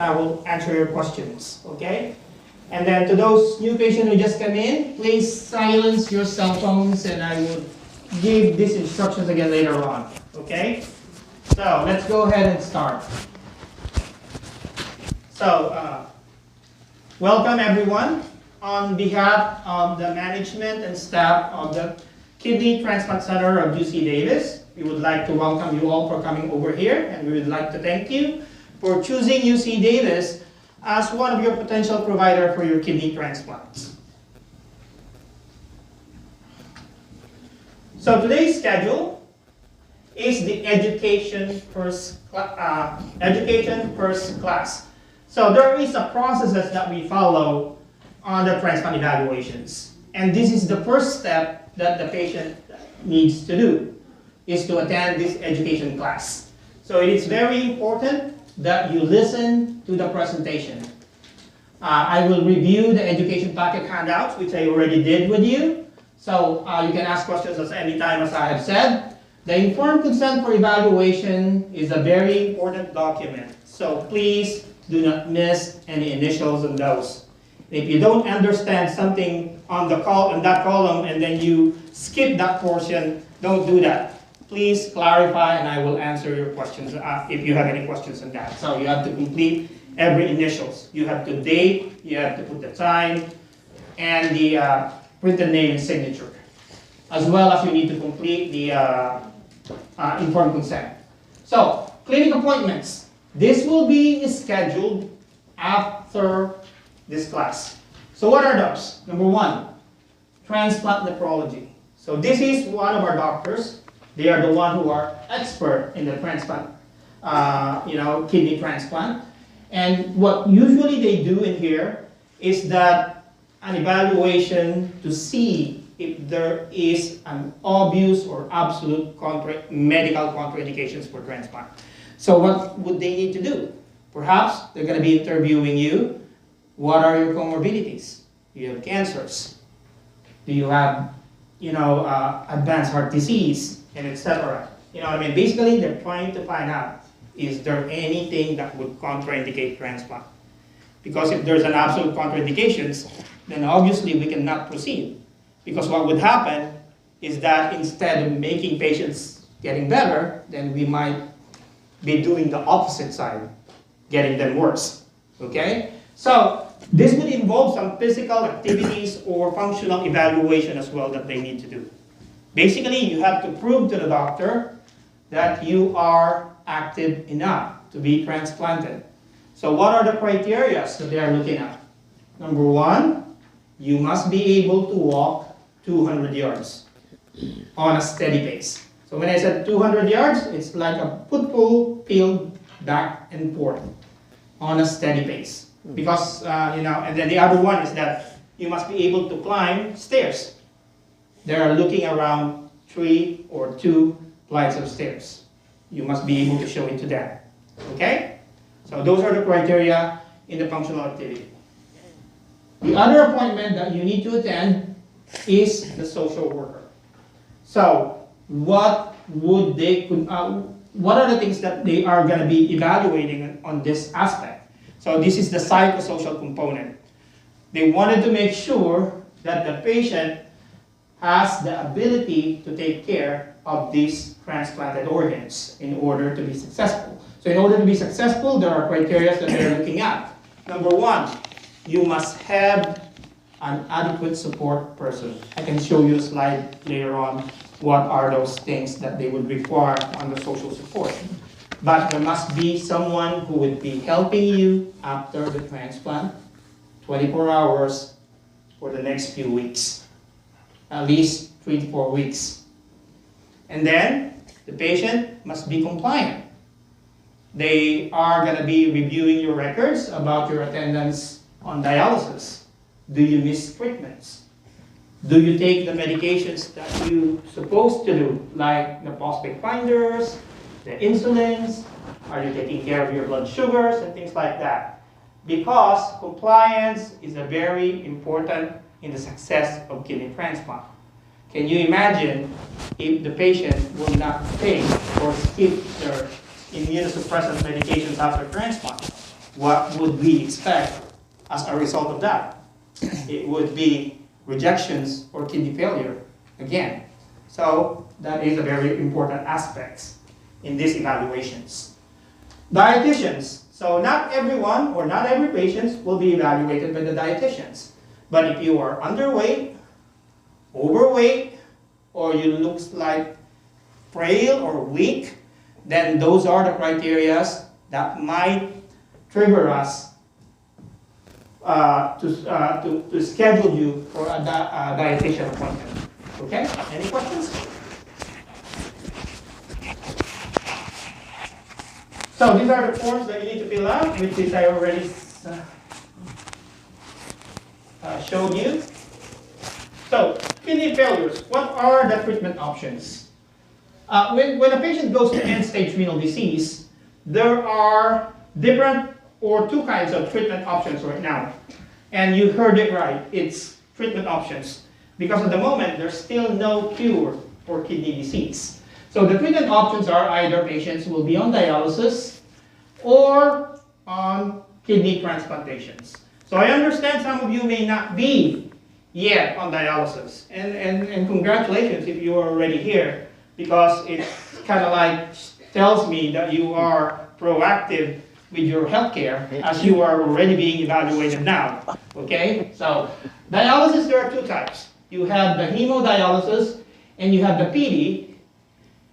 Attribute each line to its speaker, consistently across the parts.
Speaker 1: I will answer your questions, okay? And then to those new patients who just come in, please silence your cell phones and I will give these instructions again later on, okay? So let's go ahead and start. So, welcome everyone. On behalf of the management and staff of the Kidney Transplant Center of UC Davis, we would like to welcome you all for coming over here, and we would like to thank you for choosing UC Davis as one of your potential provider for your kidney transplants. So today's schedule is the education first class. So there is a processes that we follow on the transplant evaluations. And this is the first step that the patient needs to do, is to attend this education class. So it is very important that you listen to the presentation. I will review the education packet handouts, which I already did with you. So you can ask questions at any time, as I have said. The informed consent for evaluation is a very important document. So please do not miss any initials on those. If you don't understand something on that column and then you skip that portion, don't do that. Please clarify and I will answer your questions if you have any questions on that. So you have to complete every initials. You have to date, you have to put the time, and the printed name and signature. As well as you need to complete the informed consent. So, clinic appointments. This will be scheduled after this class. So what are those? Number one, transplant nephrology. So this is one of our doctors. They are the one who are expert in the transplant, kidney transplant. And what usually they do in here is that an evaluation to see if there is an obvious or absolute medical contraindications for transplant. So what would they need to do? Perhaps they're going to be interviewing you. What are your comorbidities? Do you have cancers? Do you have, advanced heart disease, and etc.? You know what I mean? Basically, they're trying to find out, is there anything that would contraindicate transplant? Because if there's an absolute contraindications, then obviously we cannot proceed. Because what would happen is that instead of making patients getting better, then we might be doing the opposite side, getting them worse, okay? So this would involve some physical activities or functional evaluation as well that they need to do. Basically, you have to prove to the doctor that you are active enough to be transplanted. So what are the criteria that they are looking at? Number one, you must be able to walk 200 yards on a steady pace. So when I said 200 yards, it's like a football field back and forth on a steady pace. Because, and then the other one is that you must be able to climb stairs. They are looking around 3 or 2 flights of stairs. You must be able to show it to them, okay? So those are the criteria in the functional activity. The other appointment that you need to attend is the social worker. So what are the things that they are going to be evaluating on this aspect? So this is the psychosocial component. They wanted to make sure that the patient has the ability to take care of these transplanted organs in order to be successful. So in order to be successful, there are criteria that they're looking at. Number one, you must have an adequate support person. I can show you a slide later on what are those things that they would require on the social support. But there must be someone who would be helping you after the transplant, 24 hours for the next few weeks, at least 3 to 4 weeks. And then the patient must be compliant. They are going to be reviewing your records about your attendance on dialysis. Do you miss treatments? Do you take the medications that you're supposed to do, like the phosphate binders, the insulins? Are you taking care of your blood sugars and things like that? Because compliance is a very important in the success of kidney transplant. Can you imagine if the patient will not take or skip their immunosuppressant medications after transplant? what would we expect as a result of that? It would be rejections or kidney failure again. So that is a very important aspect in these evaluations. Dietitians. So not everyone or not every patient will be evaluated by the dietitians. But if you are underweight, overweight, or you look like frail or weak, then those are the criteria that might trigger us to schedule you for a dietitian appointment. Okay? Any questions? So these are the forms that you need to fill out, which is I already showed you. So kidney failures, what are the treatment options? When a patient goes to end-stage renal disease, there are different or two kinds of treatment options right now. And you heard it right, it's treatment options. Because at the moment, there's still no cure for kidney disease. So the treatment options are either patients will be on dialysis or on kidney transplantations. So I understand some of you may not be yet on dialysis. And congratulations if you are already here, because it kind of like tells me that you are proactive with your healthcare as you are already being evaluated now. Okay? So dialysis, there are two types. You have the hemodialysis and you have the PD.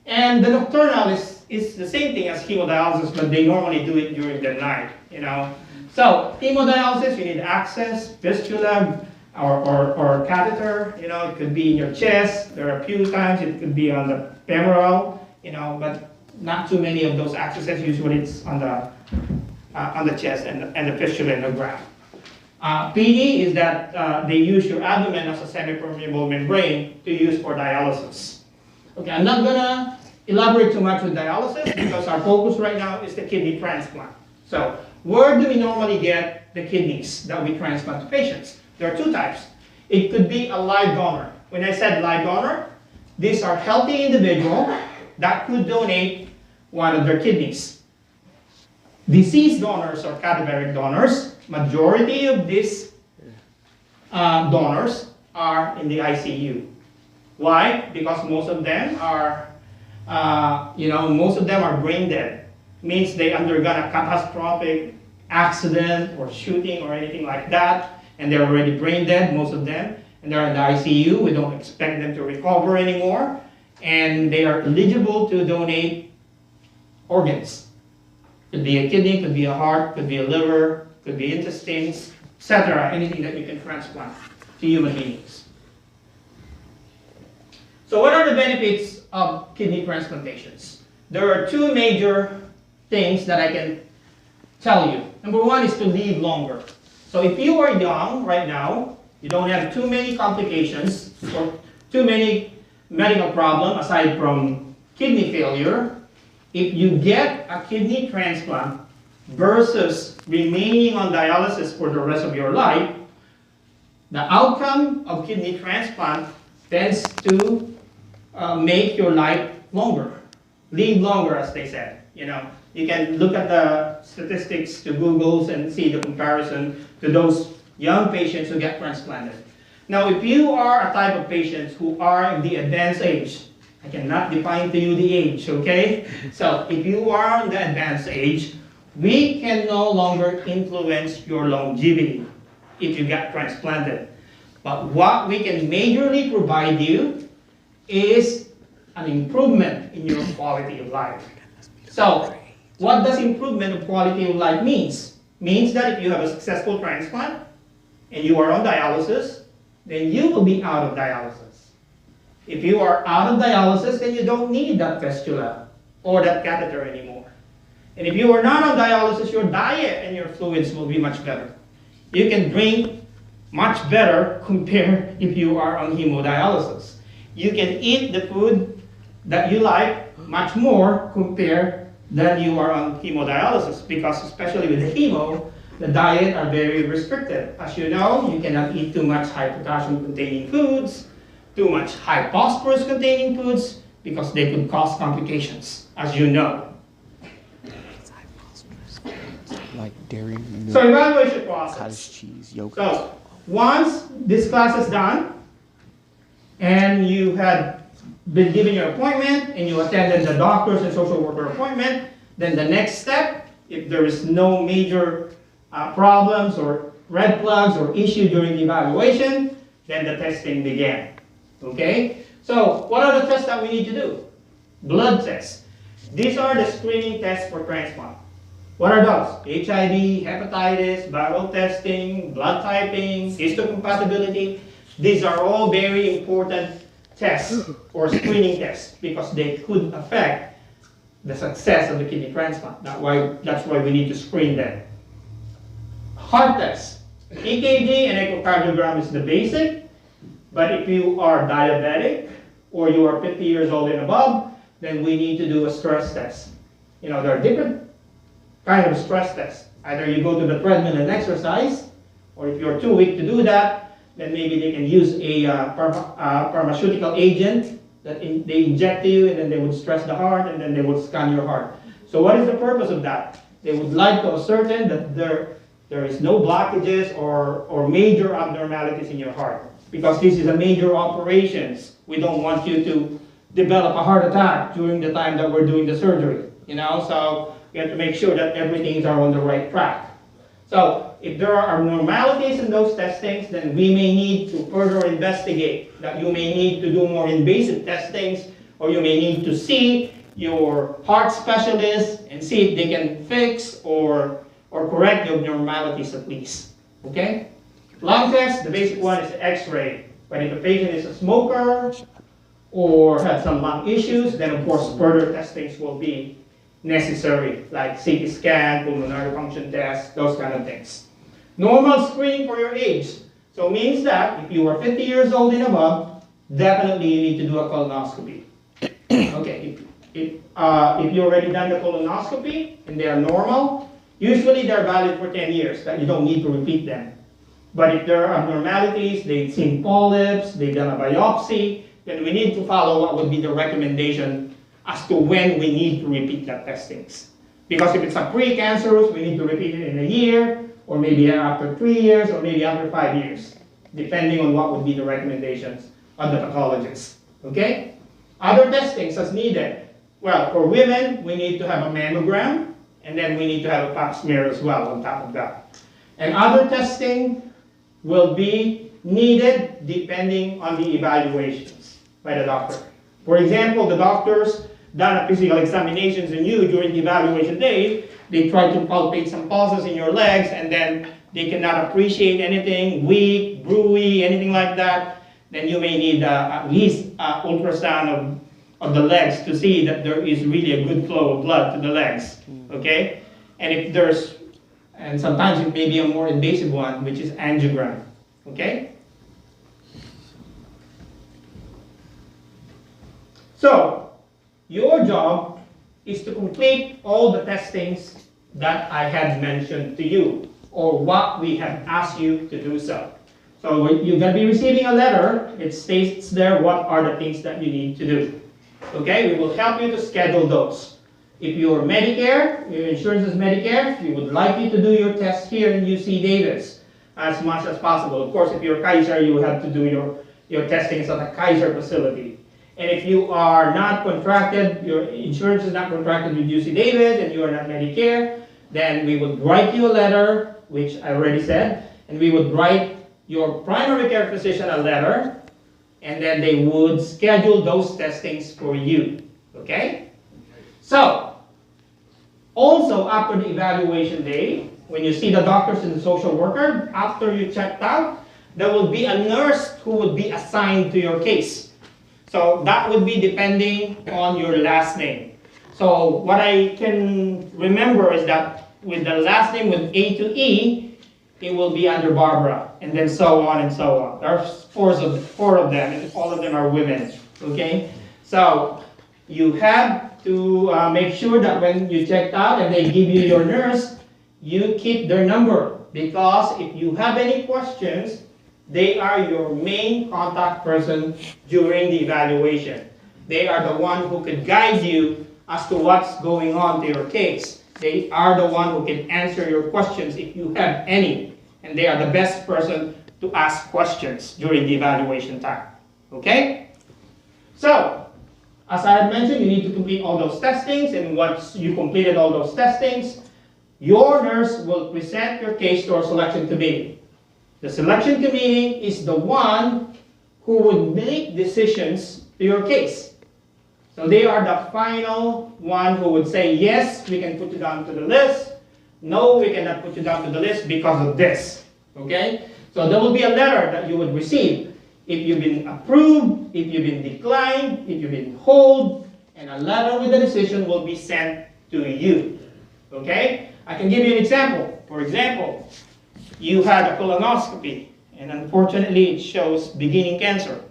Speaker 1: And the nocturnal is the same thing as hemodialysis, but they normally do it during the night, you know. So hemodialysis, you need access, fistula, or catheter, you know, it could be in your chest. There are a few times it could be on the femoral, you know, but not too many of those accesses. Usually it's on the chest and the fistula and the graft. PD is that they use your abdomen as a semi-permeable membrane to use for dialysis. Okay, I'm not gonna elaborate too much with dialysis because our focus right now is the kidney transplant. So where do we normally get the kidneys that we transplant to patients? There are two types. It could be a live donor. When I said live donor, these are healthy individuals that could donate one of their kidneys. Deceased donors or cadaveric donors, majority of these donors are in the ICU. Why? Because most of them are, most of them are brain dead. Means they undergone a catastrophic accident or shooting or anything like that, and they're already brain dead, most of them, and they're in the ICU. We don't expect them to recover anymore, and they are eligible to donate organs. Could be a kidney, could be a heart, could be a liver, could be intestines, etc. Anything that you can transplant to human beings. So what are the benefits of kidney transplantations? There are two major things that I can tell you. Number one is to live longer. So if you are young right now, you don't have too many complications or too many medical problems aside from kidney failure. If you get a kidney transplant versus remaining on dialysis for the rest of your life, the outcome of kidney transplant tends to make your life longer. Live longer, as they said. You know, you can look at the statistics to Google and see the comparison to those young patients who get transplanted. Now, if you are a type of patients who are in the advanced age, I cannot define to you the age, okay? So if you are in the advanced age, we can no longer influence your longevity if you get transplanted. But what we can majorly provide you is an improvement in your quality of life. So what does improvement of quality of life means? Means that if you have a successful transplant and you are on dialysis, then you will be out of dialysis. If you are out of dialysis, then you don't need that fistula or that catheter anymore. And if you are not on dialysis, your diet and your fluids will be much better. You can drink much better compared if you are on hemodialysis. You can eat the food that you like much more compared than you are on hemodialysis, because especially with the hemo, the diet are very restricted. As you know, you cannot eat too much high potassium containing foods, too much high phosphorus containing foods, because they could cause complications, as you know.
Speaker 2: like dairy, milk,
Speaker 1: So evaluation process.
Speaker 2: cottage cheese, yogurt.
Speaker 1: So once this class is done, and you had been given your appointment, and you attended the doctor's and social worker appointment, then the next step, if there is no major problems or red flags or issue during the evaluation, then the testing began. Okay? So what are the tests that we need to do? Blood tests. These are the screening tests for transplant. What are those? HIV, hepatitis, viral testing, blood typing, histocompatibility. These are all very important tests or screening tests because they could affect the success of the kidney transplant. That's why we need to screen them. Heart tests. EKG and echocardiogram is the basic, but if you are diabetic or you are 50 years old and above, then we need to do a stress test. You know, there are different kind of stress tests. Either you go to the treadmill and exercise, or if you're too weak to do that, then maybe they can use a pharmaceutical agent that they inject to you, and then they would stress the heart, and then they would scan your heart. So what is the purpose of that? They would like to ascertain that there is no blockages or major abnormalities in your heart. Because this is a major operations. We don't want you to develop a heart attack during the time that we're doing the surgery. You know, so we have to make sure that everything is on the right track. So if there are abnormalities in those testings, then we may need to further investigate. That you may need to do more invasive testings, or you may need to see your heart specialist and see if they can fix or correct the abnormalities at least. Okay? Lung test, the basic one is X-ray. But if the patient is a smoker or has some lung issues, then of course further testings will be necessary, like CT scan, pulmonary function test, those kind of things. Normal screening for your age. So it means that if you are 50 years old and above, definitely you need to do a colonoscopy. Okay, if you already done the colonoscopy and they are normal, usually they're valid for 10 years, that you don't need to repeat them. But if there are abnormalities, they've seen polyps, they've done a biopsy, then we need to follow what would be the recommendation as to when we need to repeat that testings. Because if it's a pre-cancerous, we need to repeat it in a year, or maybe after 3 years, or maybe after 5 years, depending on what would be the recommendations of the pathologist. Okay? Other testings as needed. Well, for women, we need to have a mammogram, and then we need to have a pap smear as well on top of that. And other testing will be needed depending on the evaluations by the doctor. For example, the doctors done a physical examinations on you during the evaluation day. They try to palpate some pulses in your legs, and then they cannot appreciate anything, weak, brewy, anything like that. Then you may need at least ultrasound of the legs to see that there is really a good flow of blood to the legs. Okay? And if there's, and sometimes it may be a more invasive one, which is angiogram. Okay? So, your job is to complete all the testings that I had mentioned to you, or what we have asked you to do so. So you're going to be receiving a letter. It states there what are the things that you need to do. Okay, we will help you to schedule those. If you're Medicare, your insurance is Medicare, we would like you to do your test here in UC Davis as much as possible. Of course, if you're Kaiser, you will have to do your testings at a Kaiser facility. And if you are not contracted, your insurance is not contracted with UC Davis, and you are not Medicare, then we would write you a letter, which I already said, and we would write your primary care physician a letter, and then they would schedule those testings for you. Okay? So, also after the evaluation day, when you see the doctors and the social worker, after you checked out, there will be a nurse who would be assigned to your case. So that would be depending on your last name. So what I can remember is that with the last name with A to E, it will be under Barbara, and then so on and so on. There are four of them, and all of them are women. Okay? So you have to make sure that when you checked out and they give you your nurse, you keep their number. Because if you have any questions, they are your main contact person during the evaluation. They are the one who could guide you as to what's going on to your case. They are the one who can answer your questions if you have any. And they are the best person to ask questions during the evaluation time. Okay? So, as I had mentioned, you need to complete all those testings, and once you completed all those testings, your nurse will present your case to our selection committee. The selection committee is the one who would make decisions to your case. So they are the final one who would say, yes, we can put you down to the list. No, we cannot put you down to the list because of this. Okay? So there will be a letter that you would receive if you've been approved, if you've been declined, if you've been hold, and a letter with the decision will be sent to you. Okay? I can give you an example. For example, you had a colonoscopy, and unfortunately it shows beginning cancer.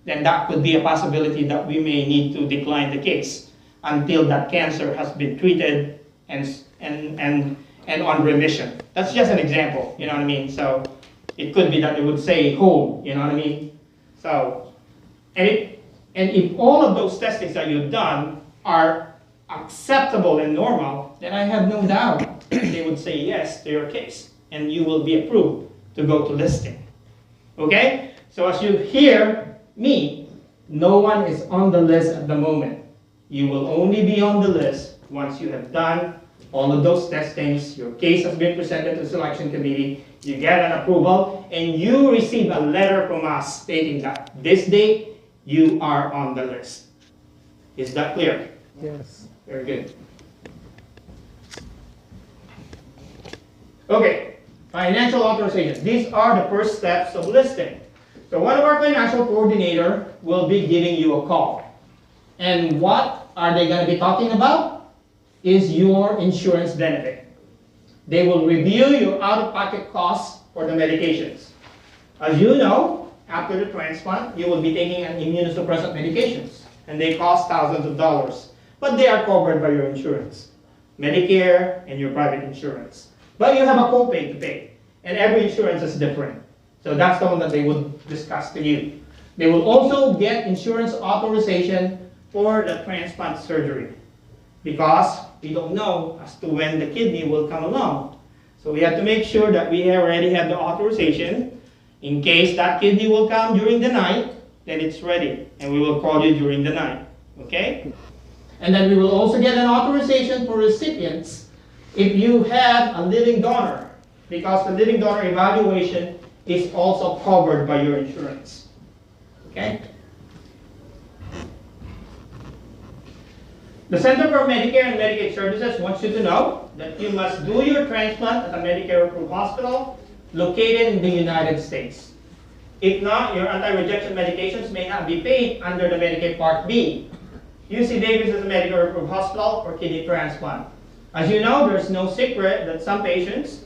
Speaker 1: Then that could be a possibility that we may need to decline the case until that cancer has been treated and on remission. That's just an example, you know what I mean? So it could be that it would say hold, you know what I mean? So, and if all of those testings that you've done are acceptable and normal, then I have no doubt they would say yes to your case, and you will be approved to go to listing. Okay? So as you hear me, no one is on the list at the moment. You will only be on the list once you have done all of those testings, your case has been presented to the selection committee, you get an approval, and you receive a letter from us stating that this date you are on the list. Is that clear?
Speaker 2: Yes.
Speaker 1: Very good. Okay, financial authorization. These are the first steps of listing. So one of our financial coordinator will be giving you a call. And what are they going to be talking about? Is your insurance benefit. They will review your out-of-pocket costs for the medications. As you know, after the transplant, you will be taking an immunosuppressant medications, and they cost thousands of dollars. But they are covered by your insurance, Medicare and your private insurance. But you have a copay to pay, and every insurance is different. So that's the one that they would discuss to you. They will also get insurance authorization for the transplant surgery, because we don't know as to when the kidney will come along. So we have to make sure that we already have the authorization. In case that kidney will come during the night, then it's ready, and we will call you during the night. Okay? And then we will also get an authorization for recipients if you have a living donor, because the living donor evaluation is also covered by your insurance. Okay? The Center for Medicare and Medicaid Services wants you to know that you must do your transplant at a Medicare-approved hospital located in the United States. If not, your anti-rejection medications may not be paid under the Medicaid Part B. UC Davis is a Medicare-approved hospital for kidney transplant. As you know, there's no secret that some patients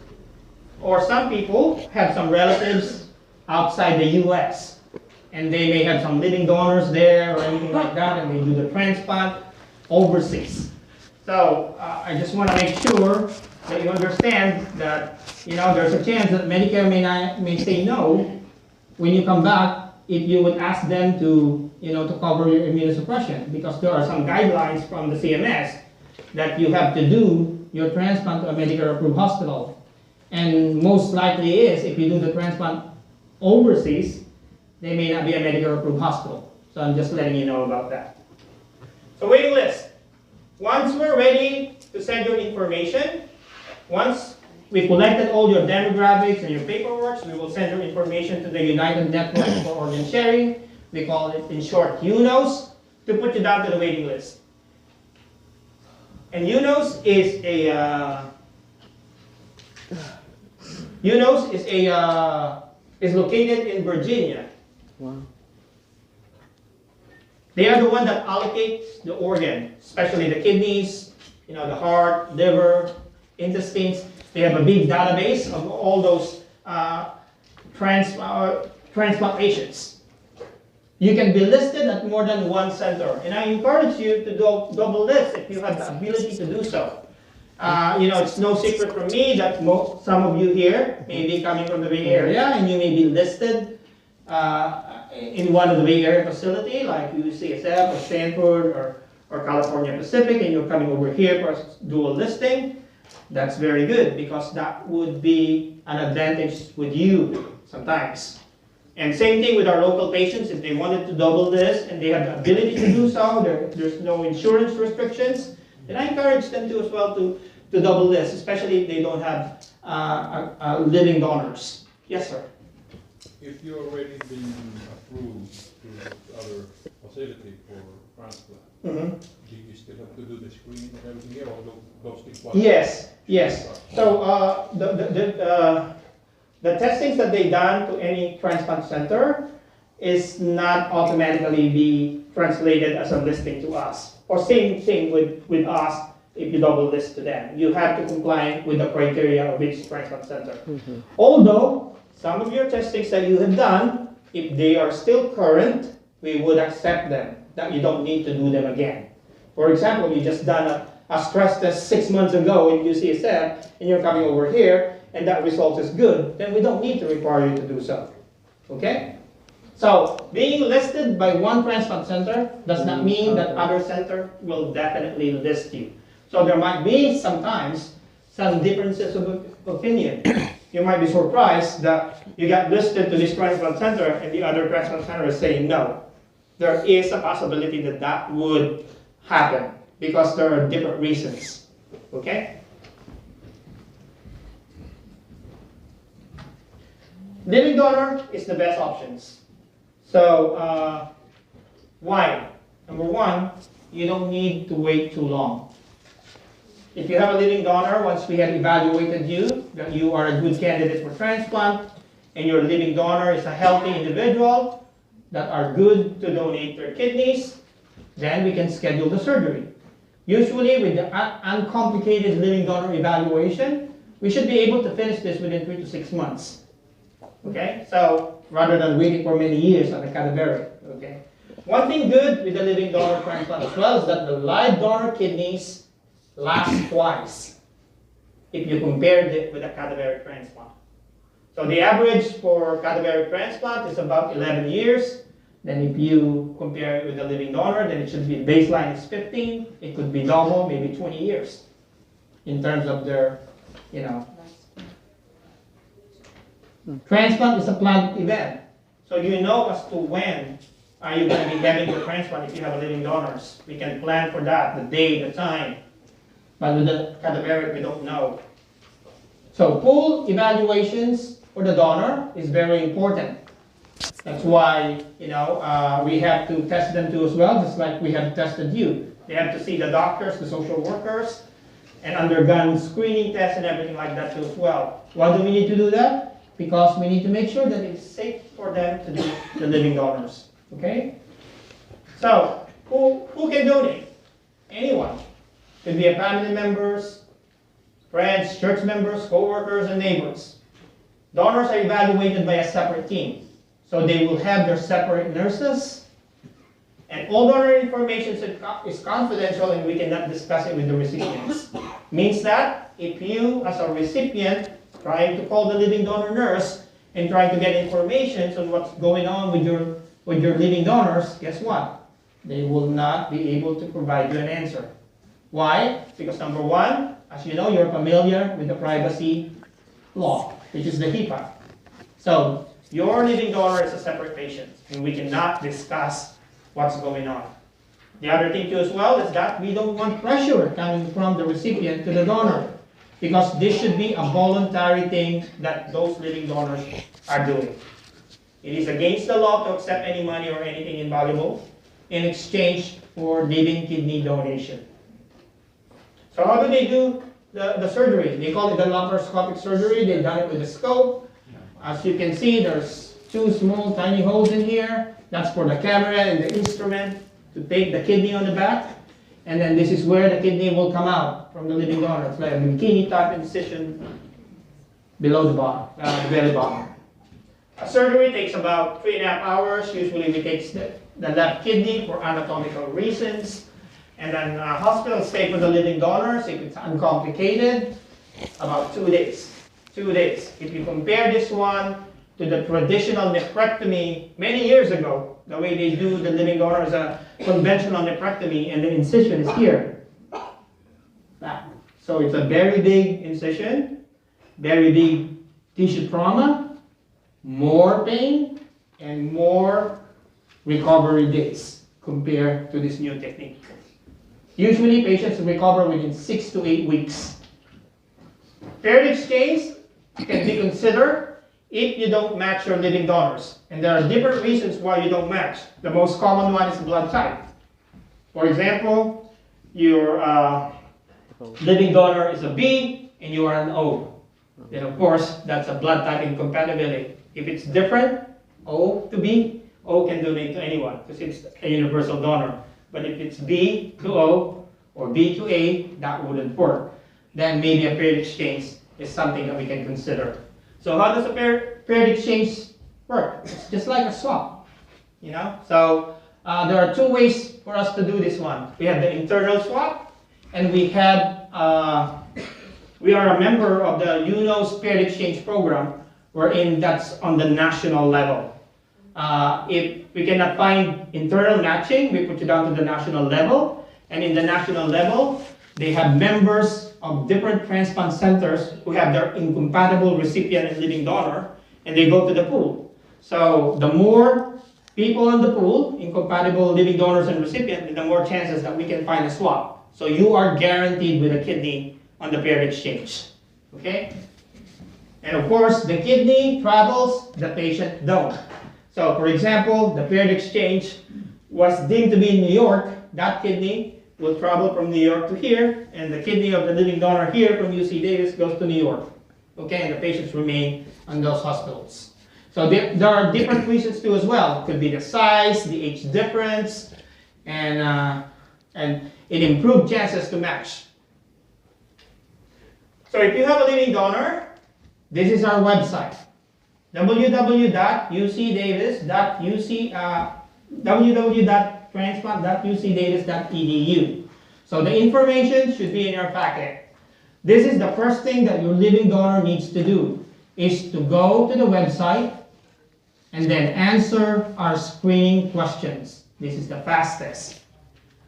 Speaker 1: or some people have some relatives outside the U.S. and they may have some living donors there or anything like that, and they do the transplant overseas. So I just want to make sure that you understand that, you know, there's a chance that Medicare may say no when you come back if you would ask them to, you know, to cover your immunosuppression, because there are some guidelines from the CMS that you have to do your transplant to a Medicare-approved hospital. And most likely is, if you do the transplant overseas, they may not be a Medicare-approved hospital. So I'm just letting you know about that. So waiting list. Once we're ready to send your information, once we collected all your demographics and your paperwork, we will send your information to the United Network for Organ Sharing. We call it, in short, UNOS, to put you down to the waiting list. And UNOS is located in Virginia.
Speaker 2: Wow.
Speaker 1: They are the one that allocates the organ, especially the kidneys, you know, the heart, liver, intestines. They have a big database of all those transplant patients. You can be listed at more than one center, and I encourage you to double list if you have the ability to do so. You know, it's no secret from me that some of you here may be coming from the Bay Area, and you may be listed in one of the Bay Area facility, like UCSF or Stanford or California Pacific, and you're coming over here for a dual listing. That's very good because that would be an advantage with you sometimes. And same thing with our local patients. If they wanted to double this and they have the ability to do so, there's no insurance restrictions, then I encourage them to as well to double this, especially if they don't have living donors. Yes, sir.
Speaker 2: If you're already been approved to other facility for transplant, do you still have to do the screening and everything here, or those things?
Speaker 1: Yes, yes. So the testings that they done to any transplant center is not automatically be translated as a listing to us. Or same thing with us if you double list to them. You have to comply with the criteria of each transplant center. Although, some of your testings that you have done, if they are still current, we would accept them, that you don't need to do them again. For example, you just done a stress test 6 months ago in UCSF, and you're coming over here, and that result is good, then we don't need to require you to do so. Okay? So, being listed by one transplant center does not mean that other center will definitely list you. So there might be sometimes some differences of opinion. You might be surprised that you got listed to this transplant center and the other transplant center is saying no. There is a possibility that that would happen because there are different reasons. Okay? Living donor is the best options. So, why? Number one, you don't need to wait too long. If you have a living donor, once we have evaluated you, that you are a good candidate for transplant, and your living donor is a healthy individual that are good to donate their kidneys, then we can schedule the surgery. Usually with the uncomplicated living donor evaluation, we should be able to finish this within 3 to 6 months. Okay, so rather than waiting for many years on the cadaveric. Okay, one thing good with the living donor transplant as well is that the live donor kidneys last twice if you compared it with a cadaveric transplant. So the average for cadaveric transplant is about 11 years. Then if you compare it with a living donor, then it should be baseline is 15. It could be double, maybe 20 years in terms of their, Transplant is a planned event. So you know as to when are you going to be having your transplant if you have a living donors. We can plan for that, the day, the time. But with the cadaveric, we don't know. So pool evaluations for the donor is very important. That's why, we have to test them too as well, just like we have tested you. They have to see the doctors, the social workers, and undergone screening tests and everything like that too as well. Why do we need to do that? Because we need to make sure that it's safe for them to do the living donors. Okay? So, who can donate? Anyone. Could be a family members, friends, church members, co-workers, and neighbors. Donors are evaluated by a separate team. So they will have their separate nurses. And all donor information is confidential and we cannot discuss it with the recipients. Means that if you, as a recipient, trying to call the living donor nurse and trying to get information on what's going on with your living donors, guess what? They will not be able to provide you an answer. Why? Because number one, as you know, you're familiar with the privacy law, which is the HIPAA. So your living donor is a separate patient, and we cannot discuss what's going on. The other thing too as well is that we don't want pressure coming from the recipient to the donor, because this should be a voluntary thing that those living donors are doing. It is against the law to accept any money or anything invaluable in exchange for living kidney donation. So how do they do the surgery? They call it the laparoscopic surgery. They've done it with a scope. As you can see, there's 2 small tiny holes in here. That's for the camera and the instrument to take the kidney on the back. And then this is where the kidney will come out from the living donor. It's like a bikini type incision below the bottom, belly button. A surgery takes about 3.5 hours. Usually we take the left kidney for anatomical reasons. And then hospital stay for the living donors, if it's uncomplicated, about 2 days. 2 days. If you compare this one to the traditional nephrectomy many years ago, the way they do the living donor is a conventional nephrectomy and the incision is here. So it's a very big incision, very big tissue trauma, more pain, and more recovery days compared to this new technique. Usually patients recover within 6 to 8 weeks. Paired exchange can be considered if you don't match your living donors. And there are different reasons why you don't match. The most common one is blood type. For example, your living donor is a B and you are an O. Then of course, that's a blood type incompatibility. If it's different, O to B, O can donate to anyone because it's a universal donor. But if it's B to O or B to A, that wouldn't work. Then maybe a paired exchange is something that we can consider. So how does a paired exchange work? It's just like a swap, you know? So there are two ways for us to do this one. We have the internal swap, and we have, we are a member of the UNO's paired exchange program, wherein that's on the national level. If we cannot find internal matching, we put you down to the national level, and in the national level, they have members of different transplant centers who have their incompatible recipient and living donor, and they go to the pool. So the more people in the pool, incompatible living donors and recipient, the more chances that we can find a swap. So you are guaranteed with a kidney on the paired exchange, okay? And of course, the kidney travels, the patient don't. So for example, the paired exchange was deemed to be in New York. That kidney will travel from New York to here, and the kidney of the living donor here from UC Davis goes to New York. Okay, and the patients remain on those hospitals. So there are different reasons too as well. It could be the size, the age difference, and it improved chances to match. So if you have a living donor, this is our website. www.transplant.ucdavis.edu. So the information should be in your packet. This is the first thing that your living donor needs to do, is to go to the website and then answer our screening questions. This is the fastest.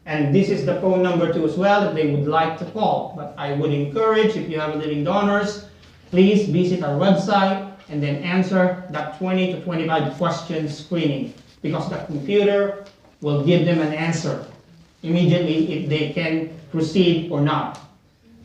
Speaker 1: And this is the phone number too as well if they would like to call. But I would encourage, if you have living donors, please visit our website and then answer that 20 to 25 question screening, because the computer will give them an answer immediately if they can proceed or not.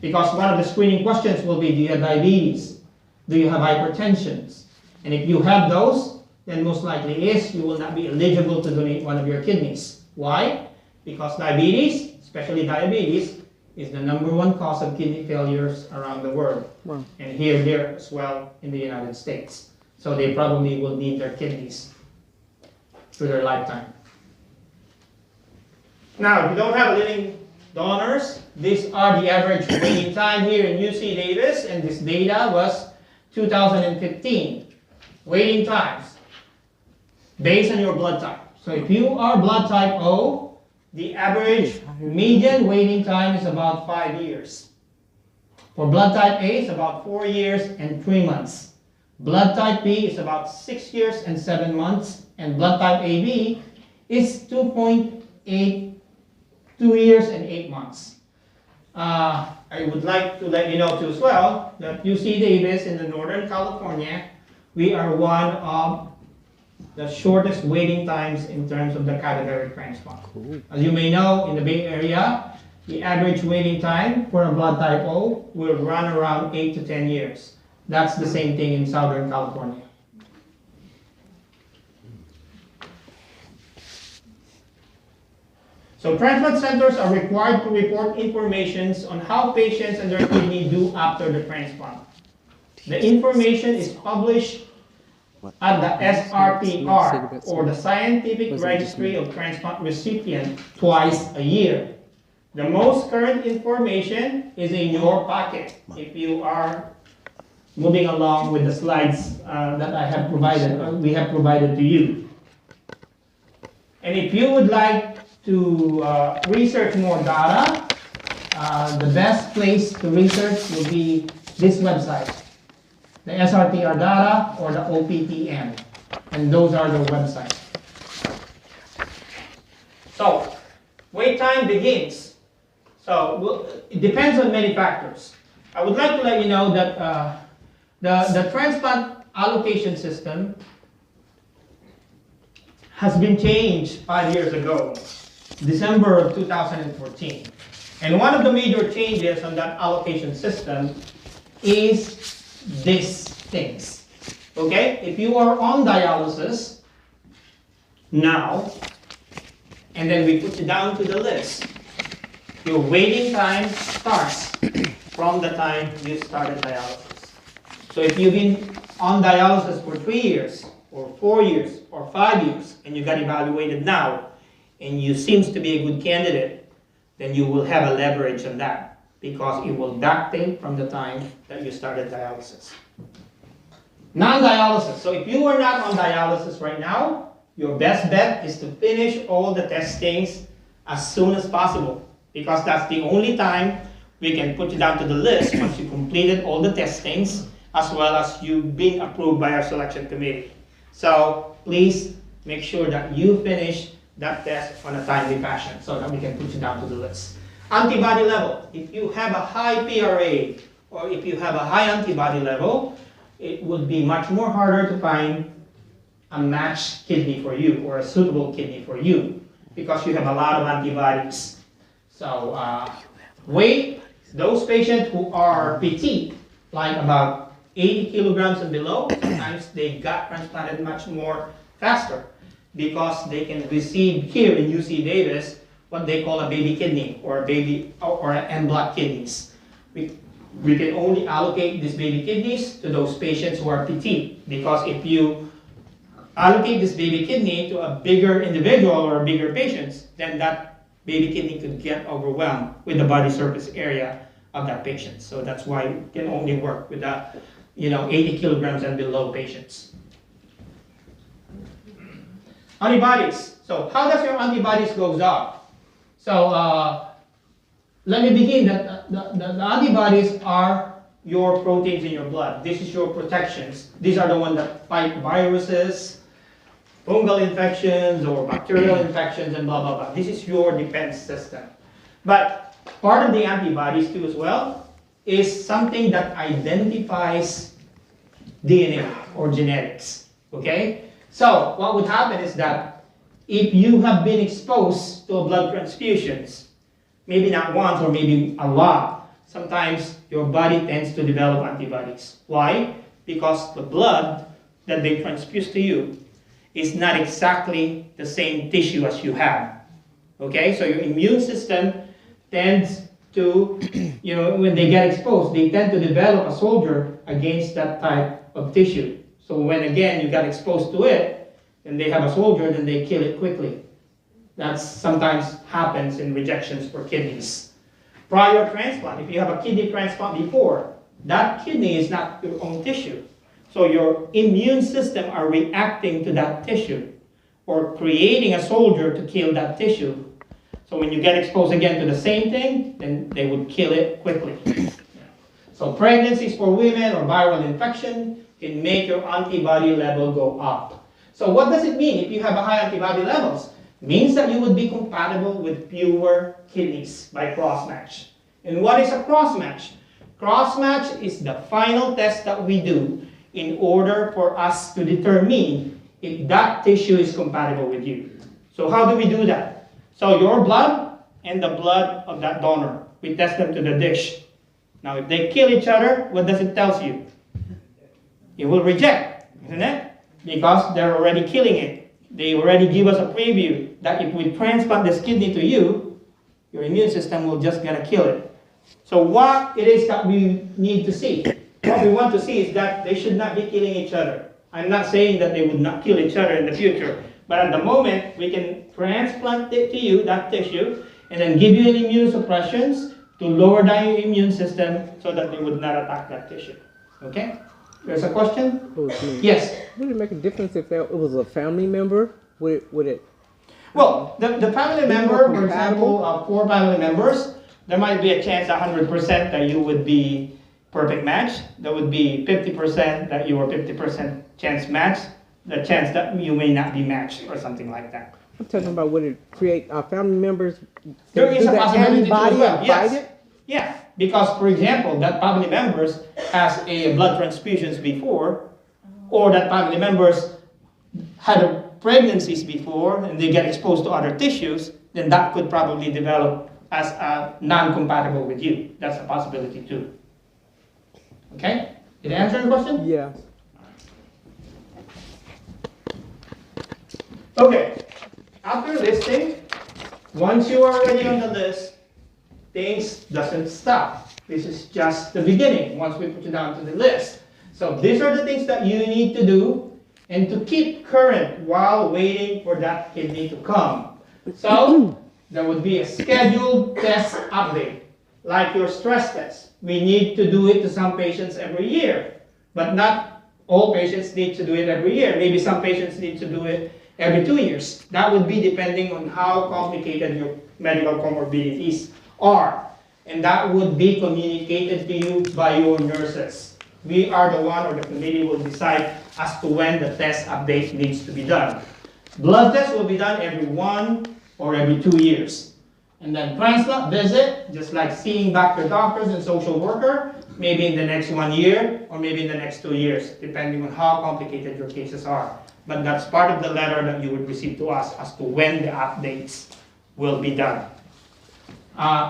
Speaker 1: Because one of the screening questions will be, do you have diabetes? Do you have hypertension? And if you have those, then most likely is you will not be eligible to donate one of your kidneys. Why? Because diabetes, especially diabetes, is the #1 cause of kidney failures around the world. Wow. And here as well in the United States. So they probably will need their kidneys through their lifetime. Now, if you don't have living donors, these are the average waiting time here in UC Davis, and this data was 2015. Waiting times based on your blood type. So if you are blood type O, the average median waiting time is about 5 years. For blood type A, it's about 4 years and 3 months. Blood type B is about 6 years and 7 months. And blood type AB is 2.8, 2 years and 8 months. I would like to let you know too as well that UC Davis in the Northern California, we are one of the shortest waiting times in terms of the cadaveric transplant. Cool. As you may know, in the Bay Area, the average waiting time for a blood type O will run around 8 to 10 years. That's the same thing in Southern California. So transplant centers are required to report information on how patients and their kidney do after the transplant. The information is published at the SRPR, or the Scientific Registry of Transplant Recipients, twice a year. The most current information is in your packet if you are moving along with the slides that I have provided, or we have provided to you. And if you would like to research more data, the best place to research will be this website, the SRPR data or the OPTN, and those are the websites. So, wait time begins. So it depends on many factors. I would like to let you know that the transplant allocation system has been changed 5 years ago, December of 2014. And one of the major changes on that allocation system is these things. Okay? If you are on dialysis now, and then we put you down to the list, your waiting time starts from the time you started dialysis. So if you've been on dialysis for 3 years, or 4 years, or 5 years, and you got evaluated now, and you seems to be a good candidate, then you will have a leverage on that, because it will backdate from the time that you started dialysis. Non-dialysis. So if you are not on dialysis right now, your best bet is to finish all the testings as soon as possible, because that's the only time we can put you down to the list once you completed all the testings, as well as you've been approved by our selection committee. So please make sure that you finish that test on a timely fashion so that we can put you down to the list. Antibody level. If you have a high PRA or if you have a high antibody level, it would be much more harder to find a matched kidney for you or a suitable kidney for you because you have a lot of antibodies. So weight, those patients who are petite, like about 80 kilograms and below, sometimes they got transplanted much more faster because they can receive here in UC Davis what they call a baby kidney or a baby or an en bloc kidneys. We can only allocate these baby kidneys to those patients who are petite, because if you allocate this baby kidney to a bigger individual or a bigger patient, then that baby kidney could get overwhelmed with the body surface area of that patient. So that's why it can only work with the 80 kilograms and below patients. Antibodies. So how does your antibodies goes up? So let me begin. The antibodies are your proteins in your blood. This is your protections. These are the ones that fight viruses, fungal infections, or bacterial infections, and blah, blah, blah. This is your defense system. But part of the antibodies too as well is something that identifies DNA or genetics. Okay? So what would happen is that if you have been exposed to blood transfusions, maybe not once or maybe a lot, sometimes your body tends to develop antibodies. Why? Because the blood that they transfuse to you is not exactly the same tissue as you have. Okay? So your immune system tends to, when they get exposed, they tend to develop a soldier against that type of tissue. So when again you got exposed to it, and they have a soldier, then they kill it quickly. That sometimes happens in rejections for kidneys. Prior transplant, if you have a kidney transplant before, that kidney is not your own tissue. So your immune system are reacting to that tissue or creating a soldier to kill that tissue. So when you get exposed again to the same thing, then they would kill it quickly. So pregnancies for women or viral infection can make your antibody level go up. So what does it mean if you have a high antibody levels? It means that you would be compatible with fewer kidneys by cross-match. And what is a cross-match? Cross-match is the final test that we do in order for us to determine if that tissue is compatible with you. So how do we do that? So your blood and the blood of that donor, we test them to the dish. Now if they kill each other, what does it tell you? It will reject, isn't it? Because they're already killing it. They already give us a preview that if we transplant this kidney to you, your immune system will just gonna kill it. So what it is that we need to see? What we want to see is that they should not be killing each other. I'm not saying that they would not kill each other in the future, but at the moment, we can transplant it to you, that tissue, and then give you an immunosuppressions to lower down your immune system so that they would not attack that tissue. Okay? There's a question? Yes?
Speaker 3: Would it make a difference if it was a family member? Would it?
Speaker 1: Well, the family member, for example, 4 family members, there might be a chance 100% that you would be perfect match. There would be 50% that you were 50% chance match. The chance that you may not be matched or something like that.
Speaker 3: I'm talking about would it create family members?
Speaker 1: There is
Speaker 3: do
Speaker 1: a
Speaker 3: the
Speaker 1: possibility to as well,
Speaker 3: antibody
Speaker 1: yes.
Speaker 3: fight it?
Speaker 1: Yeah, because for example, that family members has a blood transfusions before, or that family members had pregnancies before and they get exposed to other tissues, then that could probably develop as non-compatible with you. That's a possibility too. Okay? Did I answer your question?
Speaker 3: Yeah.
Speaker 1: Okay. After listing, once you are already on the list, things doesn't stop. This is just the beginning once we put you down to the list. So these are the things that you need to do and to keep current while waiting for that kidney to come. So there would be a scheduled test update, like your stress test. We need to do it to some patients every year, but not all patients need to do it every year. Maybe some patients need to do it every 2 years. That would be depending on how complicated your medical comorbidities are. And that would be communicated to you by your nurses. We are the one, or the committee will decide as to when the test update needs to be done. Blood tests will be done every 1 or every 2 years. And then transplant visit, just like seeing back the doctors and social worker, maybe in the next 1 year or maybe in the next 2 years, depending on how complicated your cases are. But that's part of the letter that you would receive to us as to when the updates will be done.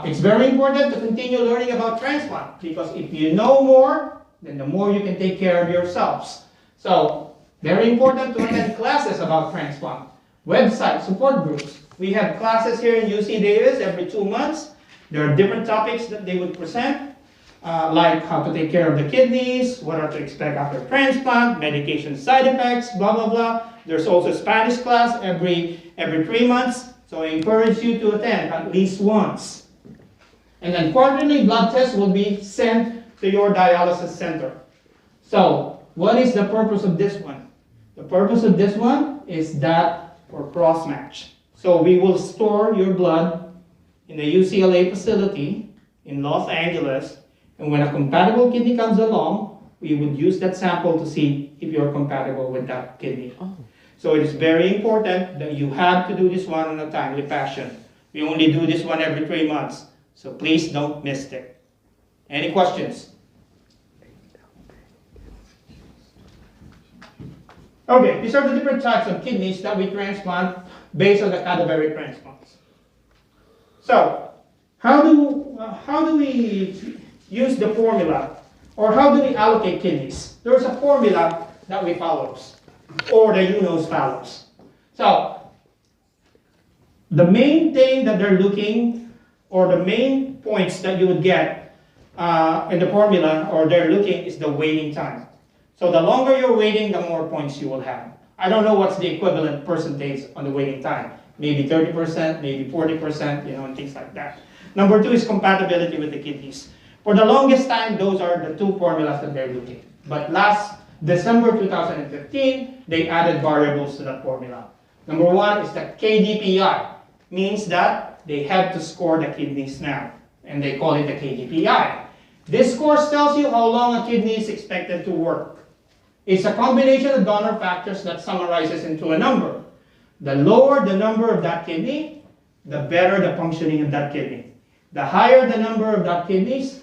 Speaker 1: It's very important to continue learning about transplant, because if you know more, then the more you can take care of yourselves. So, very important to attend classes about transplant. Website, support groups. We have classes here in UC Davis every 2 months. There are different topics that they would present, like how to take care of the kidneys, what are to expect after transplant, medication side effects, blah, blah, blah. There's also a Spanish class every 3 months. So I encourage you to attend at least once. And then quarterly blood tests will be sent to your dialysis center. So what is the purpose of this one? The purpose of this one is that for cross-match. So we will store your blood in the UCLA facility in Los Angeles, and when a compatible kidney comes along, we would use that sample to see if you're compatible with that kidney. Oh. So it is very important that you have to do this one in a timely fashion. We only do this one every 3 months, so please don't miss it. Any questions? Okay, these are the different types of kidneys that we transplant based on the cadaveric transplants. So, how do we use the formula, or how do we allocate kidneys? There's a formula that we follow, or the UNOS follows. So, the main thing that they're looking, or the main points that you would get in the formula, or they're looking, is the waiting time. So the longer you're waiting, the more points you will have. I don't know what's the equivalent percentage on the waiting time. Maybe 30%, maybe 40%, and things like that. Number 2 is compatibility with the kidneys. For the longest time, those are the 2 formulas that they're looking. But last December 2015, they added variables to that formula. Number 1 is the KDPI. Means that they have to score the kidneys now. And they call it the KDPI. This score tells you how long a kidney is expected to work. It's a combination of donor factors that summarizes into a number. The lower the number of that kidney, the better the functioning of that kidney. The higher the number of that kidneys,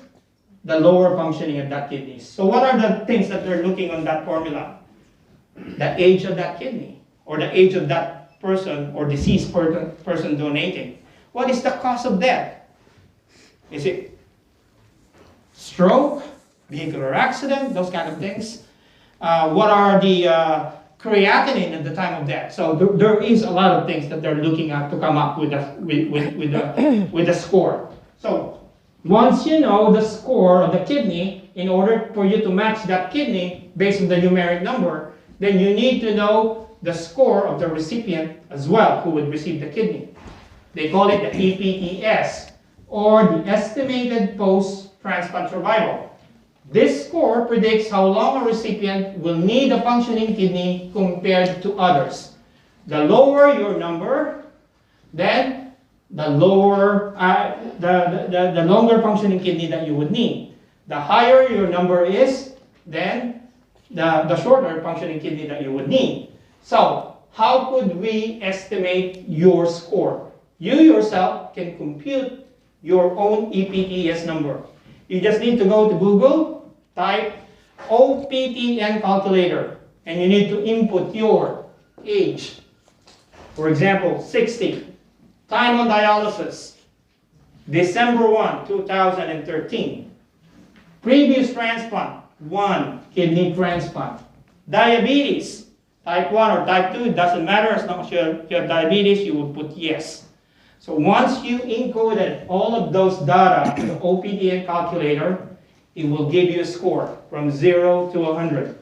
Speaker 1: the lower functioning of that kidney. So what are the things that they're looking on that formula? The age of that kidney, or the age of that person or deceased person donating. What is the cause of death? Is it stroke, vehicular accident, those kind of things? What are the creatinine at the time of death? So there is a lot of things that they're looking at to come up with a score. So once you know the score of the kidney, in order for you to match that kidney based on the numeric number, then you need to know the score of the recipient as well, who would receive the kidney. They call it the EPES, or the Estimated Post-Transplant Survival. This score predicts how long a recipient will need a functioning kidney compared to others. The lower your number, then the lower, the longer functioning kidney that you would need. The higher your number is, then the shorter functioning kidney that you would need. So how could we estimate your score? You yourself can compute your own EPTS number. You just need to go to Google, type OPTN calculator, and you need to input your age. For example, 60. Time on dialysis, December 1, 2013. Previous transplant, 1 kidney transplant. Diabetes, type 1 or type 2, it doesn't matter. As long as you have diabetes, you will put yes. So once you encoded all of those data in the OPTN calculator, it will give you a score from 0 to 100.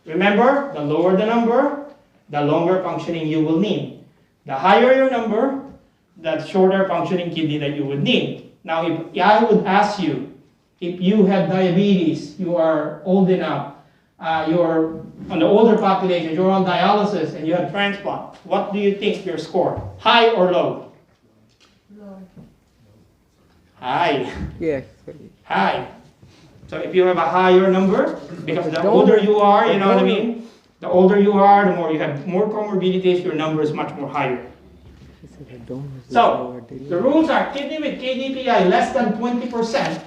Speaker 1: Remember, the lower the number, the longer functioning you will need. The higher your number, the shorter functioning kidney that you would need. Now, if I would ask you, if you have diabetes, you are old enough, you're on the older population, you're on dialysis, and you have transplant, what do you think your score? High or low?
Speaker 4: Low.
Speaker 1: High.
Speaker 3: Yeah.
Speaker 1: High. So if you have a higher number, because the older you are, you know what I mean? The older you are, the more you have more comorbidities, your number is much more higher. So, the rules are kidney with KDPI less than 20%,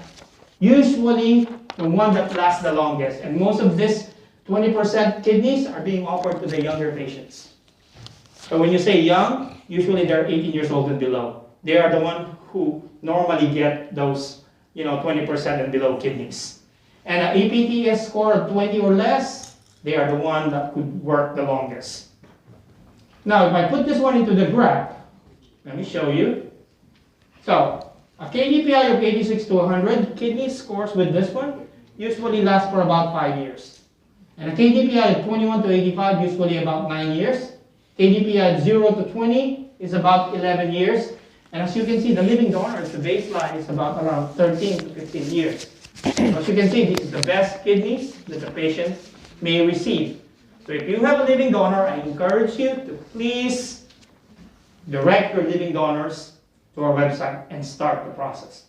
Speaker 1: usually the one that lasts the longest. And most of these 20% kidneys are being offered to the younger patients. So when you say young, usually they're 18 years old and below. They are the ones who normally get those 20% and below kidneys. And an EPTS score of 20 or less, they are the one that could work the longest. Now, if I put this one into the graph, let me show you. So, a KDPI of 86 to 100, kidney scores with this one usually last for about 5 years. And a KDPI of 21 to 85, usually about 9 years. KDPI of 0 to 20 is about 11 years. And as you can see, the living donors, the baseline is about around 13 to 15 years. So as you can see, this is the best kidneys that the patient may receive. So if you have a living donor, I encourage you to please direct your living donors to our website and start the process.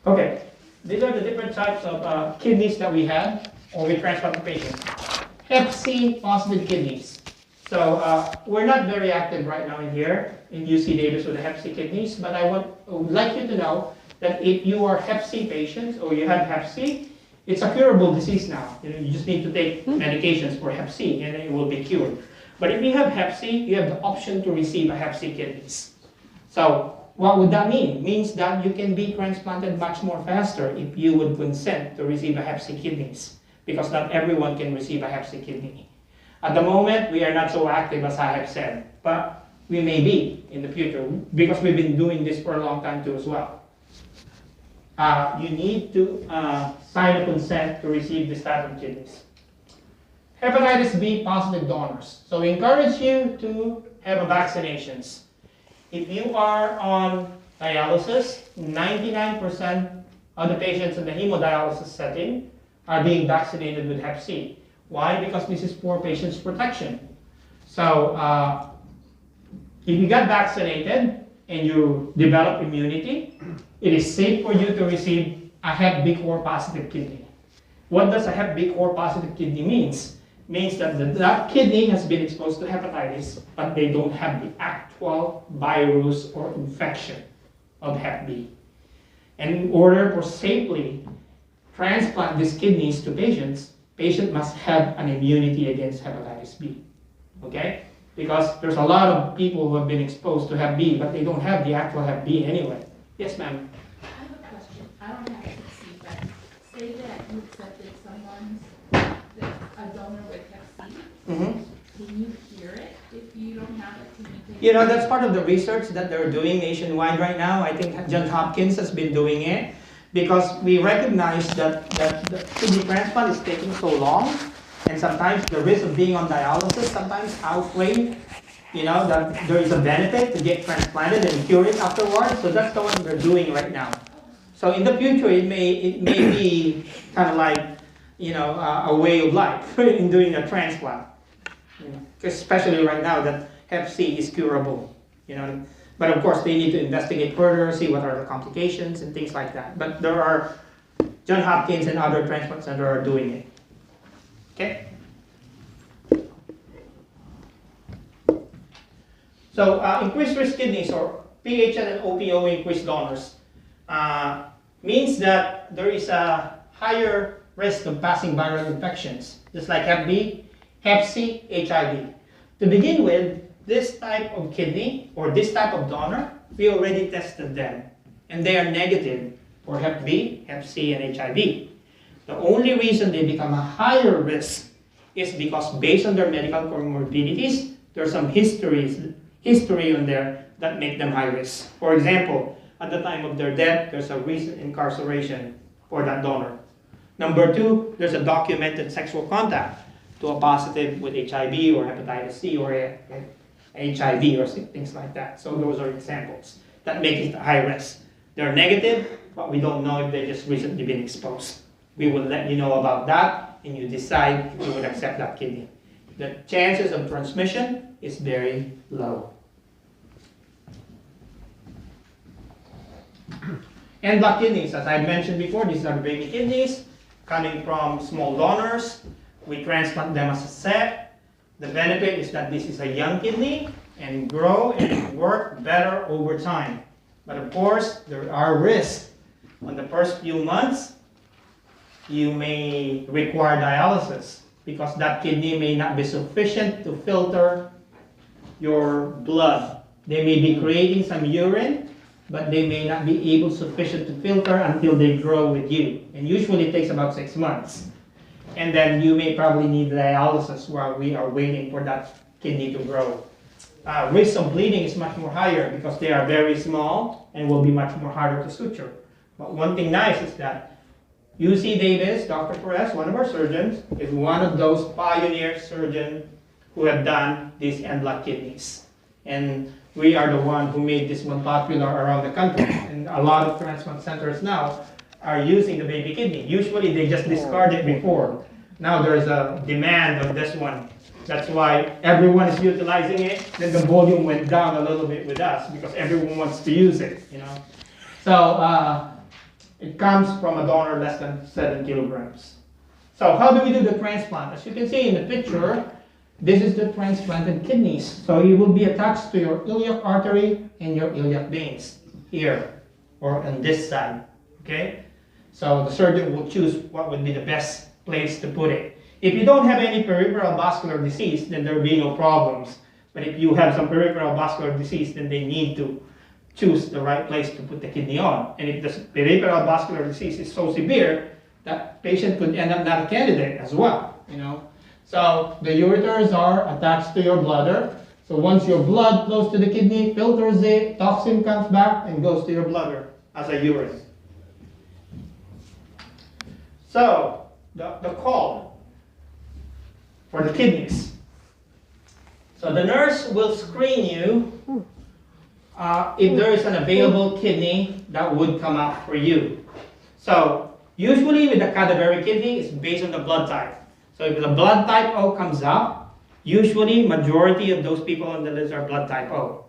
Speaker 1: Okay, these are the different types of kidneys that we have or we transplant to patients. Hep C positive kidneys. So we're not very active right now in here in UC Davis with the Hep C kidneys, but I would like you to know that if you are Hep C patients or you have Hep C, it's a curable disease now. You just need to take medications for Hep C and it will be cured. But if you have Hep C, you have the option to receive a Hep C kidneys. So what would that mean? It means that you can be transplanted much more faster if you would consent to receive a Hep C kidneys, because not everyone can receive a Hep C kidney. At the moment, we are not so active as I have said, but we may be in the future because we've been doing this for a long time too as well. You need to sign a consent to receive this type of kidneys. Hepatitis B positive donors. So we encourage you to have vaccinations. If you are on dialysis, 99% of the patients in the hemodialysis setting are being vaccinated with Hep C. Why? Because this is for patients' protection. So if you get vaccinated and you develop immunity, it is safe for you to receive a Hep B core positive kidney. What does a Hep B core positive kidney means? Means that that kidney has been exposed to hepatitis, but they don't have the actual virus or infection of Hep B. And in order for safely transplant these kidneys to patients, patient must have an immunity against hepatitis B. Okay? Because there's a lot of people who have been exposed to Hep B, but they don't have the actual Hep B anyway. Yes, ma'am.
Speaker 4: I have a question. I don't have to see, but say that you accepted someone's a donor with Hep C. Can you cure it if you don't have it? Can you take it?
Speaker 1: That's part of the research that they're doing nationwide right now. I think Johns Hopkins has been doing it because we recognize that the kidney transplant is taking so long, and sometimes the risk of being on dialysis sometimes outweigh, that there is a benefit to get transplanted and cure it afterwards. So that's the one they're doing right now. So in the future, it may be kind of like, a way of life in doing a transplant. Especially right now that Hep C is curable. you know. But of course, they need to investigate further, see what are the complications and things like that. But there are Johns Hopkins and other transplant centers are doing it. Okay. So increased risk kidneys, or PHN and OPO increased donors, means that there is a higher risk of passing viral infections, just like Hep B, Hep C, HIV. To begin with, this type of kidney or this type of donor, we already tested them, and they are negative for Hep B, Hep C, and HIV. The only reason they become a higher risk is because based on their medical comorbidities, there's some history on there that make them high risk. For example, at the time of their death, there's a recent incarceration for that donor. Number two, there's a documented sexual contact to a positive with HIV or hepatitis C or HIV or things like that. So those are examples that make it a high risk. They're negative, but we don't know if they just recently been exposed. We will let you know about that, and you decide if you would accept that kidney. The chances of transmission is very low. And black kidneys, as I mentioned before, these are baby kidneys coming from small donors. We transplant them as a set. The benefit is that this is a young kidney and grow and work better over time. But of course, there are risks. On the first few months, you may require dialysis because that kidney may not be sufficient to filter your blood. They may be creating some urine, but they may not be able sufficient to filter until they grow with you. And usually it takes about 6 months. And then you may probably need dialysis while we are waiting for that kidney to grow. Risk of bleeding is much more higher because they are very small and will be much more harder to suture. But one thing nice is that UC Davis, Dr. Perez, one of our surgeons, is one of those pioneer surgeons who have done these end block kidneys. And we are the one who made this one popular around the country. And a lot of transplant centers now are using the baby kidney. Usually they just discard it before. Now there is a demand on this one. That's why everyone is utilizing it. Then the volume went down a little bit with us because everyone wants to use it, you know. So it comes from a donor less than 7 kilograms. So how do we do the transplant? As you can see in the picture, this is the transplanted kidneys. So it will be attached to your iliac artery and your iliac veins here or on this side. Okay? So the surgeon will choose what would be the best place to put it. If you don't have any peripheral vascular disease, then there will be no problems. But if you have some peripheral vascular disease, then they need to choose the right place to put the kidney on. And if the peripheral vascular disease is so severe, that patient could end up not a candidate as well, you know. So the ureters are attached to your bladder. So once your blood flows to the kidney, filters it, toxin comes back and goes to your bladder as a urine. So the call for the kidneys. So the nurse will screen you if there is an available kidney that would come out for you. So usually with the cadaveric kidney, it's based on the blood type. So if the blood type O comes up, usually majority of those people on the list are blood type O.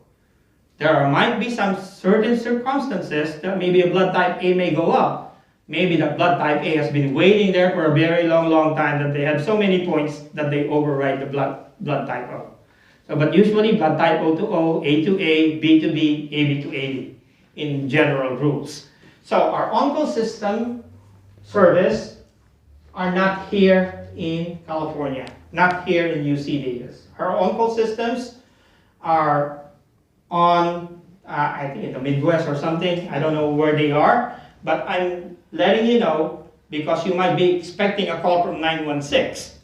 Speaker 1: There might be some certain circumstances that maybe a blood type A may go up. Maybe the blood type A has been waiting there for a very long time that they have so many points that they override the blood type O. So, but usually blood type O to O, A to A, B to B, AB to AB in general rules. So our OncoSystem service are not here in California, not here in UC Davis. Our OncoSystems are on, I think in the Midwest or something. I don't know where they are, but I'm letting you know because you might be expecting a call from 916.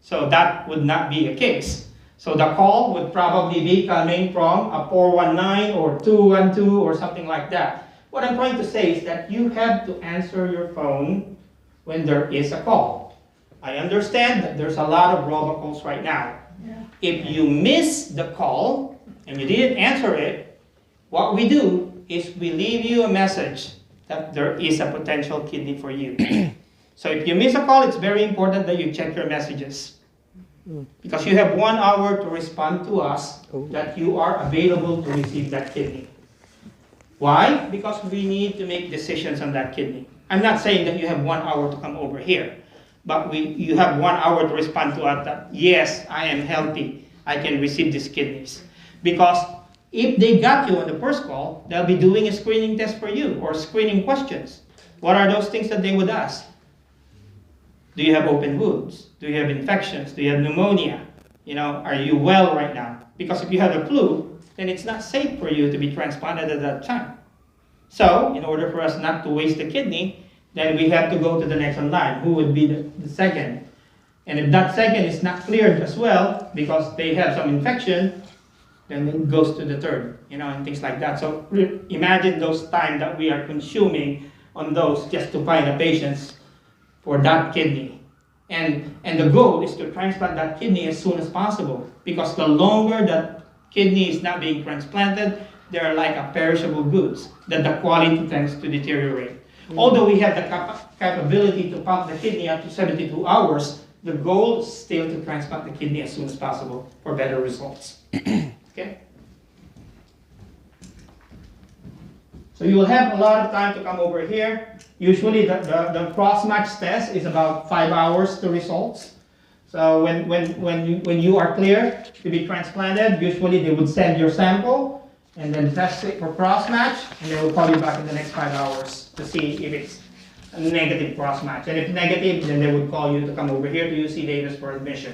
Speaker 1: So that would not be the case. So the call would probably be coming from a 419 or 212 or something like that. What I'm trying to say is that you have to answer your phone when there is a call. I understand that there's a lot of robocalls right now. Yeah. If you miss the call and you didn't answer it, what we do is we leave you a message that there is a potential kidney for you. So if you miss a call, it's very important that you check your messages. Because you have 1 hour to respond to us that you are available to receive that kidney. Why? Because we need to make decisions on that kidney. I'm not saying that you have 1 hour to come over here, but you have 1 hour to respond to us that, yes, I am healthy, I can receive these kidneys. Because if they got you on the first call, they'll be doing a screening test for you or screening questions. What are those things that they would ask? Do you have open wounds? Do you have infections? Do you have pneumonia? Are you well right now? Because if you have a flu, then it's not safe for you to be transplanted at that time. So, in order for us not to waste the kidney, then we have to go to the next in line. Who would be the second? And if that second is not cleared as well, because they have some infection, then it goes to the third, and things like that. So imagine those time that we are consuming on those just to find a patient for that kidney. And the goal is to transplant that kidney as soon as possible, because the longer that kidney is not being transplanted, they are like a perishable goods that the quality tends to deteriorate. Although we have the capability to pump the kidney up to 72 hours, the goal is still to transplant the kidney as soon as possible for better results. Okay? So you will have a lot of time to come over here. Usually the cross-match test is about 5 hours to results. So when you are clear to be transplanted, usually they would send your sample and then test it for cross-match, and they will call you back in the next 5 hours to see if it's a negative cross-match. And if negative, then they would call you to come over here to UC Davis for admission.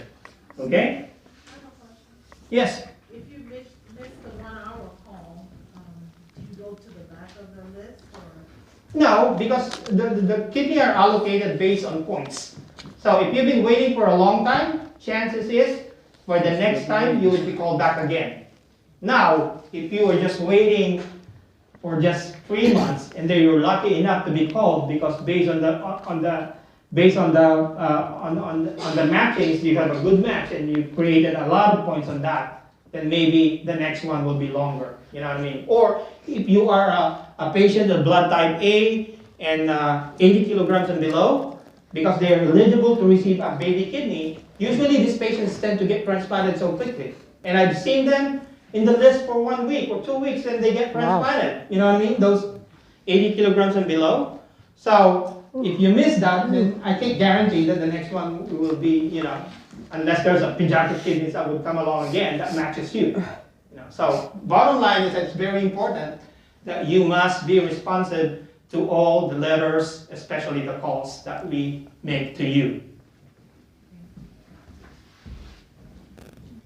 Speaker 1: Okay?
Speaker 5: I have a question.
Speaker 1: Yes?
Speaker 5: If you miss the 1 hour call, do you go to the back of the list or?
Speaker 1: No, because the kidney are allocated based on points. So if you've been waiting for a long time, chances is for the next time you will be called back again. Now, if you are just waiting for just 3 months and then you're lucky enough to be called because based on the matchings, you have a good match and you created a lot of points on that, then maybe the next one will be longer. You know what I mean? Or if you are a patient of blood type A and 80 kilograms and below, because they are eligible to receive a baby kidney, usually these patients tend to get transplanted so quickly. And I've seen them in the list for 1 week or 2 weeks and they get transplanted. Wow. You know what I mean? Those 80 kilograms and below. So if you miss that, then I can't guarantee that the next one will be, unless there's a pediatric kidney that would come along again that matches you. So bottom line is that it's very important that you must be responsive to all the letters, especially the calls that we make to you.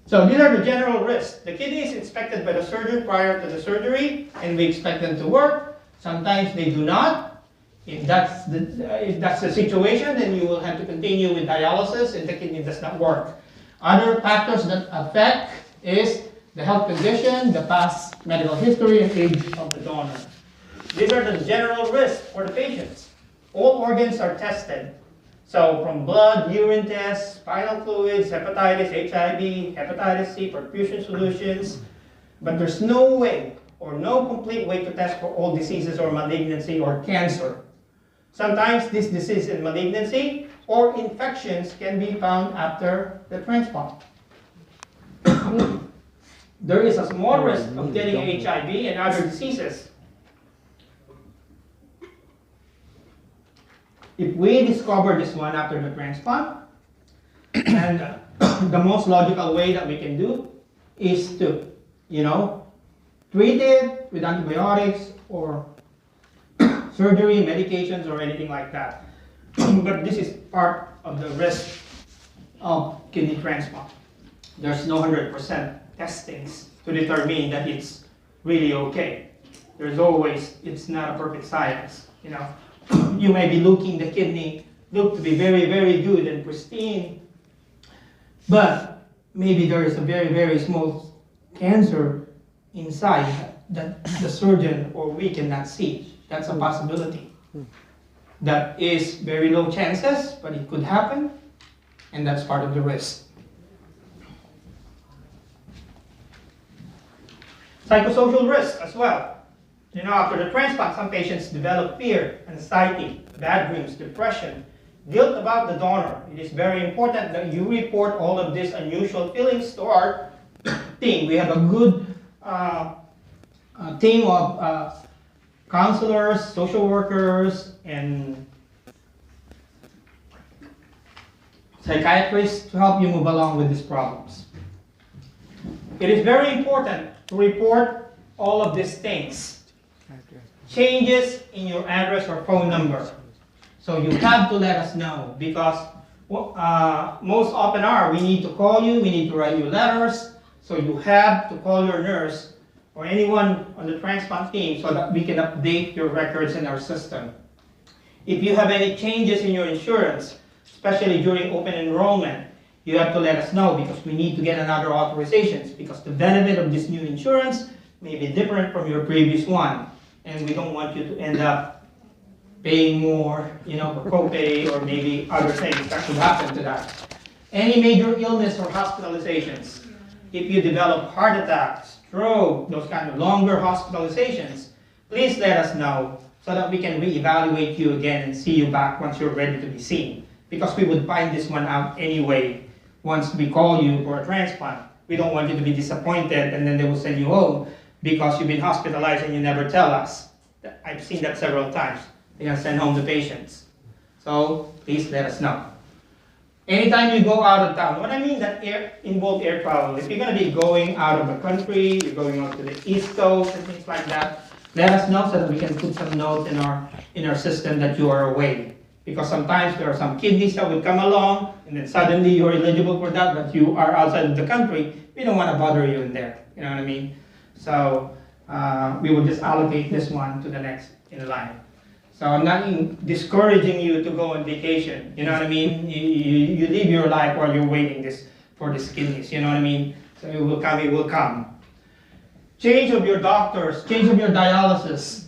Speaker 1: So these are the general risks. The kidney is inspected by the surgeon prior to the surgery, and we expect them to work. Sometimes they do not. If that's the situation, then you will have to continue with dialysis if the kidney does not work. Other factors that affect is the health condition, the past medical history, and age of the donor. These are the general risks for the patients. All organs are tested. So from blood, urine tests, spinal fluids, hepatitis, HIV, hepatitis C, perfusion solutions. But there's no way or no complete way to test for all diseases or malignancy or cancer. Sometimes this disease and malignancy or infections can be found after the transplant. There is a small risk of getting HIV and other diseases. If we discover this one after the transplant, and the most logical way that we can do is to, treat it with antibiotics or surgery, medications, or anything like that. But this is part of the risk of kidney transplant. There's no 100% testings to determine that it's really okay. There's always, it's not a perfect science, You may be looking the kidney look to be very, very good and pristine, but maybe there is a very, very small cancer inside that the surgeon or we cannot see. That's a possibility. That is very low chances, but it could happen, and that's part of the risk. Psychosocial risk as well. After the transplant, some patients develop fear, anxiety, bad dreams, depression, guilt about the donor. It is very important that you report all of these unusual feelings to our team. We have a good team of counselors, social workers, and psychiatrists to help you move along with these problems. It is very important to report all of these things. Changes in your address or phone number. So you have to let us know, because most often we need to call you, we need to write you letters, so you have to call your nurse or anyone on the transplant team so that we can update your records in our system. If you have any changes in your insurance, especially during open enrollment, you have to let us know, because we need to get another authorizations, because the benefit of this new insurance may be different from your previous one, and we don't want you to end up paying more, for copay or maybe other things that could happen to that. Any major illness or hospitalizations, if you develop heart attack, stroke, those kind of longer hospitalizations, please let us know so that we can reevaluate you again and see you back once you're ready to be seen. Because we would find this one out anyway once we call you for a transplant. We don't want you to be disappointed and then they will send you home because you've been hospitalized and you never tell us. I've seen that several times. They can send home the patients. So please let us know. Anytime you go out of town, what I mean that involve air travel, if you're going to be going out of the country, you're going out to the East Coast and things like that, let us know so that we can put some notes in our system that you are away. Because sometimes there are some kidneys that will come along, and then suddenly you're eligible for that, but you are outside of the country. We don't want to bother you in there. You know what I mean? So we will just allocate this one to the next in line. So I'm not discouraging you to go on vacation. You know what I mean? You live your life while you're waiting for these kidneys. You know what I mean? So it will come. It will come. Change of your doctors. Change of your dialysis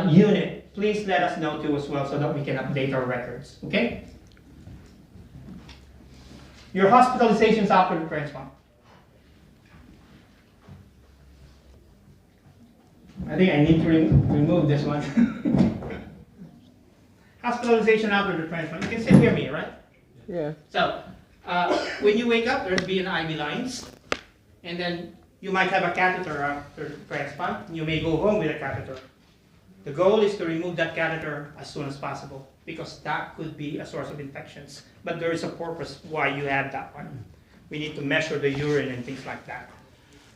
Speaker 1: unit. Please let us know too as well so that we can update our records, okay? Your hospitalizations after the transplant. I think I need to remove this one. Hospitalization after the transplant. You can still hear me, right?
Speaker 3: Yeah.
Speaker 1: So, when you wake up, there'll be an IV lines, and then you might have a catheter after the transplant. You may go home with a catheter. The goal is to remove that catheter as soon as possible, because that could be a source of infections. But there is a purpose why you have that one. We need to measure the urine and things like that.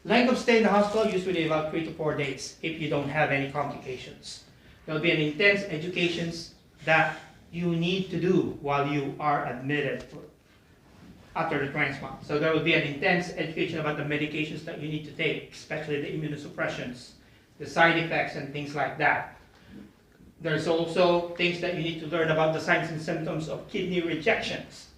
Speaker 1: Length of stay in the hospital, usually about 3 to 4 days if you don't have any complications. There'll be an intense education that you need to do while you are admitted after the transplant. So there will be an intense education about the medications that you need to take, especially the immunosuppressions, the side effects and things like that. There's also things that you need to learn about the signs and symptoms of kidney rejections.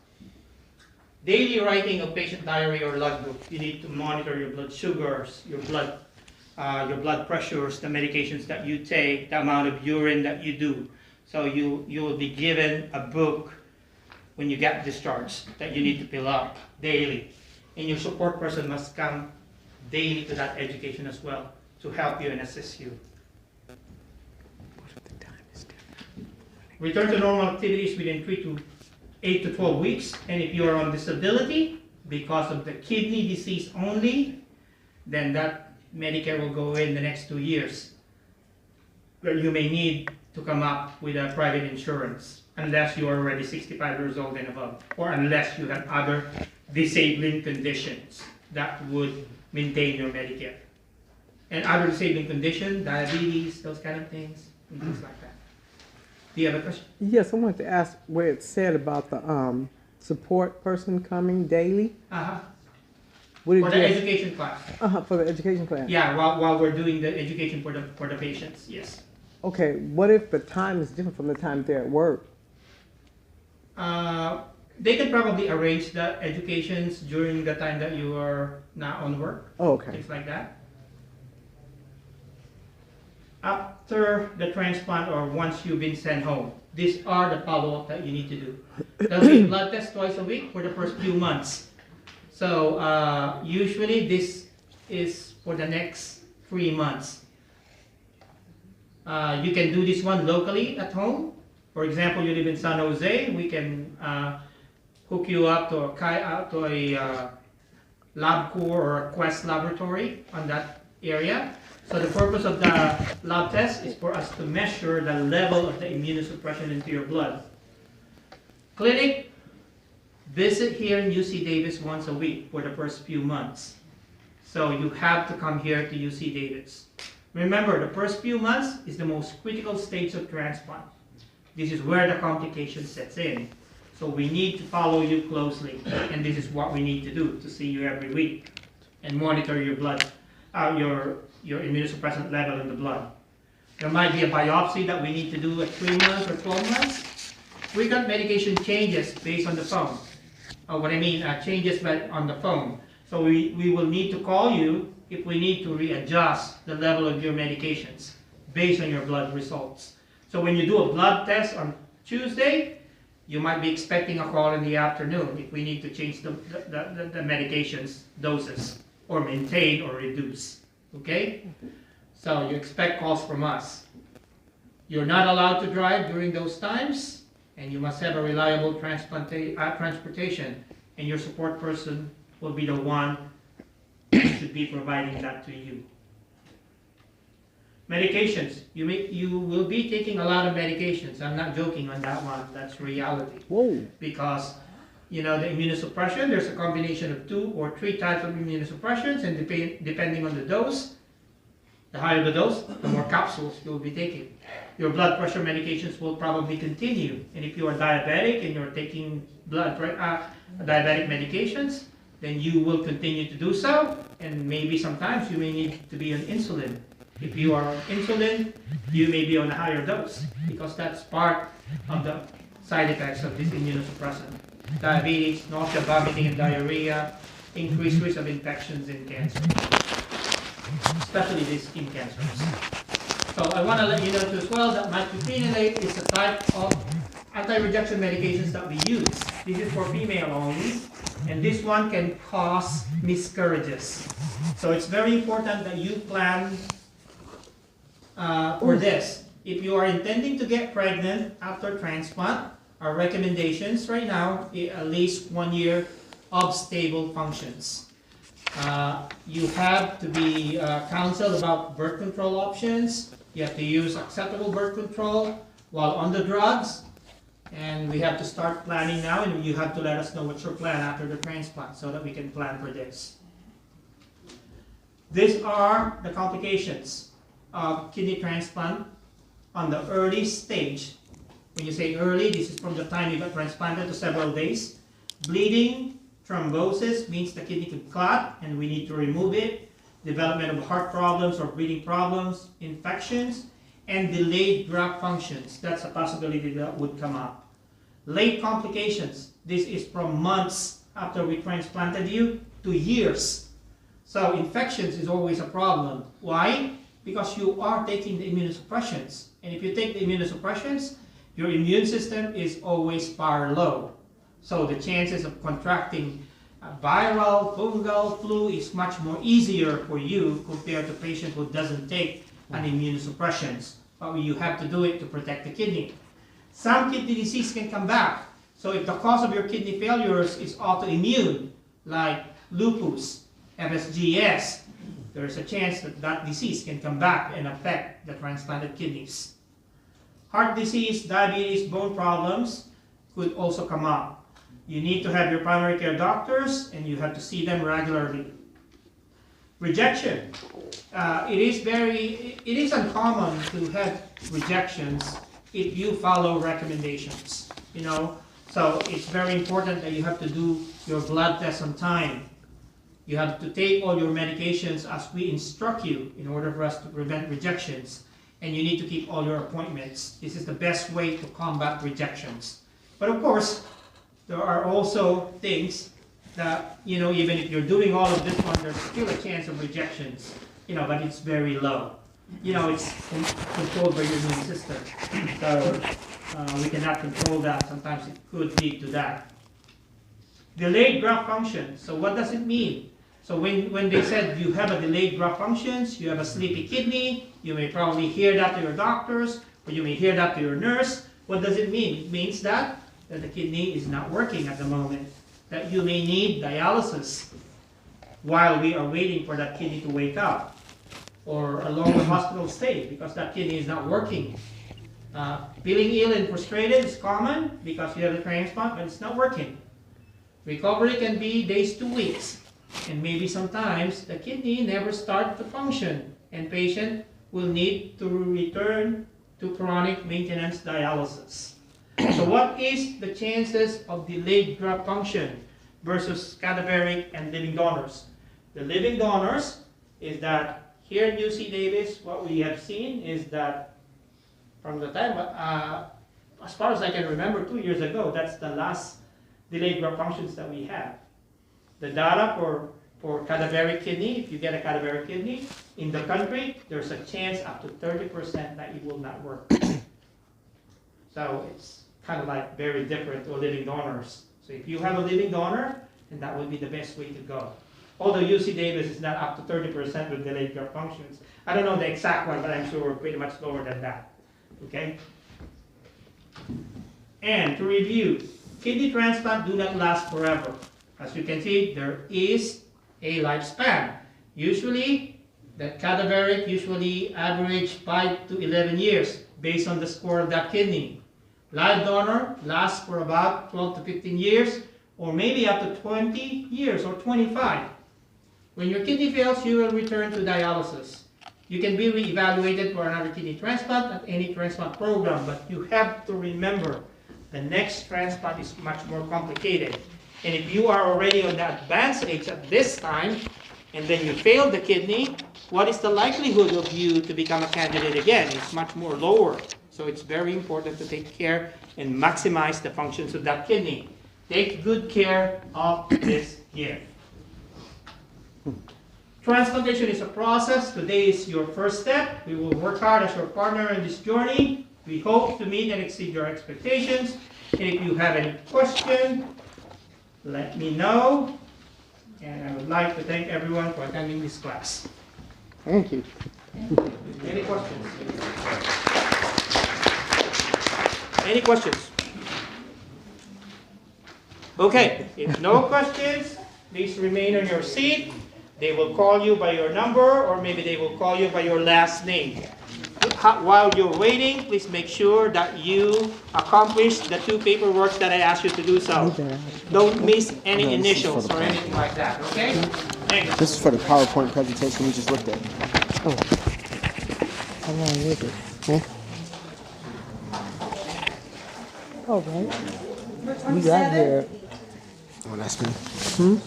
Speaker 1: Daily writing of patient diary or logbook. You need to monitor your blood sugars, your blood pressures, the medications that you take, the amount of urine that you do. So you will be given a book when you get discharged that you need to fill up daily. And your support person must come daily to that education as well to help you and assist you. Return to normal activities within 8 to 12 weeks. And if you are on disability because of the kidney disease only, then that Medicare will go in the next 2 years. Where you may need to come up with a private insurance unless you are already 65 years old and above, or unless you have other disabling conditions that would maintain your Medicare. And other disabling conditions, diabetes, those kind of things, and things like that. Do you have a question?
Speaker 3: Yes, I wanted to ask where it said about the support person coming daily. For
Speaker 1: the education class.
Speaker 3: For the education class.
Speaker 1: Yeah, while we're doing the education for the patients, yes.
Speaker 3: Okay, what if the time is different from the time they're at work?
Speaker 1: They can probably arrange the educations during the time that you are not on work.
Speaker 3: Oh, okay.
Speaker 1: Things like that. After the transplant or once you've been sent home, these are the follow-up that you need to do. There'll be blood tests twice a week for the first few months. So usually this is for the next 3 months. You can do this one locally at home For example, you live in San Jose, we can hook you up to a LabCorp or a Quest laboratory on that area. So the purpose of the lab test is for us to measure the level of the immunosuppression into your blood. Clinic, visit here in UC Davis once a week for the first few months. So you have to come here to UC Davis. Remember, the first few months is the most critical stage of transplant. This is where the complication sets in. So we need to follow you closely, and this is what we need to do, to see you every week and monitor your blood, your immunosuppressant level in the blood. There might be a biopsy that we need to do at 3 months or 12 months. Frequent medication changes based on the phone. Changes on the phone. So we will need to call you if we need to readjust the level of your medications based on your blood results. So when you do a blood test on Tuesday, you might be expecting a call in the afternoon if we need to change the medications doses or maintain or reduce. Okay? So you expect calls from us. You're not allowed to drive during those times, and you must have a reliable transportation, and your support person will be the one who should be providing that to you. Medications. You will be taking a lot of medications. I'm not joking on that one. That's reality.
Speaker 3: Whoa.
Speaker 1: Because, the immunosuppression, there's a combination of 2 or 3 types of immunosuppressions, and depending on the dose, the higher the dose, the more capsules you'll be taking. Your blood pressure medications will probably continue. And if you are diabetic and you're taking diabetic medications, then you will continue to do so, and maybe sometimes you may need to be on insulin. If you are on insulin, you may be on a higher dose, because that's part of the side effects of this immunosuppressant. Diabetes, nausea, vomiting, and diarrhea, increased risk of infections in cancer, especially these skin cancers. So I want to let you know too as well that mycophenolate is a type of anti-rejection medications that we use. This is for female only, and this one can cause miscarriages. So it's very important that you plan for this. If you are intending to get pregnant after transplant, our recommendations right now is at least 1 year of stable functions. You have to be counseled about birth control options. You have to use acceptable birth control while on the drugs. And we have to start planning now, and you have to let us know what's your plan after the transplant so that we can plan for this. These are the complications of kidney transplant on the early stage. When you say early, this is from the time you got transplanted to several days. Bleeding, thrombosis means the kidney could clot and we need to remove it. Development of heart problems or breathing problems, infections, and delayed graft functions. That's a possibility that would come up. Late complications. This is from months after we transplanted you to years. So infections is always a problem. Why? Because you are taking the immunosuppressions. And if you take the immunosuppressions, your immune system is always power low. So the chances of contracting viral, fungal, flu is much more easier for you compared to a patient who doesn't take an immunosuppressions. But you have to do it to protect the kidney. Some kidney disease can come back. So if the cause of your kidney failures is autoimmune, like lupus, FSGS, there's a chance that that disease can come back and affect the transplanted kidneys. Heart disease, diabetes, bone problems could also come up. You need to have your primary care doctors and you have to see them regularly. Rejection. It is uncommon to have rejections if you follow recommendations. So it's very important that you have to do your blood test on time. You have to take all your medications as we instruct you in order for us to prevent rejections. And you need to keep all your appointments. This is the best way to combat rejections. But of course, there are also things that, even if you're doing all of this one, there's still a chance of rejections, but it's very low. It's controlled by your immune system. So we cannot control that. Sometimes it could lead to that. Delayed graft function. So what does it mean? So when they said you have a delayed graft functions, you have a sleepy kidney, you may probably hear that to your doctors, or you may hear that to your nurse. What does it mean? It means that the kidney is not working at the moment, that you may need dialysis while we are waiting for that kidney to wake up, or a longer hospital stay because that kidney is not working. Feeling ill and frustrated is common because you have a transplant, but it's not working. Recovery can be days to weeks, and maybe sometimes the kidney never starts to function, and patient will need to return to chronic maintenance dialysis. So what is the chances of delayed graft function versus cadaveric and living donors? The living donors is that here at UC Davis, what we have seen is that from the time, as far as I can remember, 2 years ago, that's the last delayed graft functions that we have. The data for cadaveric kidney, if you get a cadaveric kidney in the country, there's a chance up to 30% that it will not work. So it's kind of like very different to living donors. So if you have a living donor, then that would be the best way to go. Although UC Davis is not up to 30% with delayed graft functions. I don't know the exact one, but I'm sure we're pretty much lower than that. Okay? And to review, kidney transplant do not last forever. As you can see, there is a lifespan. Usually, the cadaveric usually average 5 to 11 years based on the score of that kidney. Live donor lasts for about 12 to 15 years, or maybe up to 20 years or 25. When your kidney fails, you will return to dialysis. You can be re-evaluated for another kidney transplant at any transplant program, but you have to remember the next transplant is much more complicated. And if you are already on the advanced age at this time, and then you fail the kidney, what is the likelihood of you to become a candidate again? It's much more lower. So it's very important to take care and maximize the functions of that kidney. Take good care of this gift. Transplantation is a process. Today is your first step. We will work hard as your partner in this journey. We hope to meet and exceed your expectations. And if you have any questions, let me know. And I would like to thank everyone for attending this class.
Speaker 3: Thank you.
Speaker 1: Any questions? Any questions? Okay, if no questions, please remain on your seat. They will call you by your number, or maybe they will call you by your last name. While you're waiting, please make sure that you accomplish the 2 paperwork that I asked you to do so. Don't miss any initials or anything like that, okay? Thank you.
Speaker 6: This is for the PowerPoint presentation we just looked at.
Speaker 3: Oh. How long is it?
Speaker 6: Yeah.
Speaker 3: All right. We got here.
Speaker 6: Oh, that's me.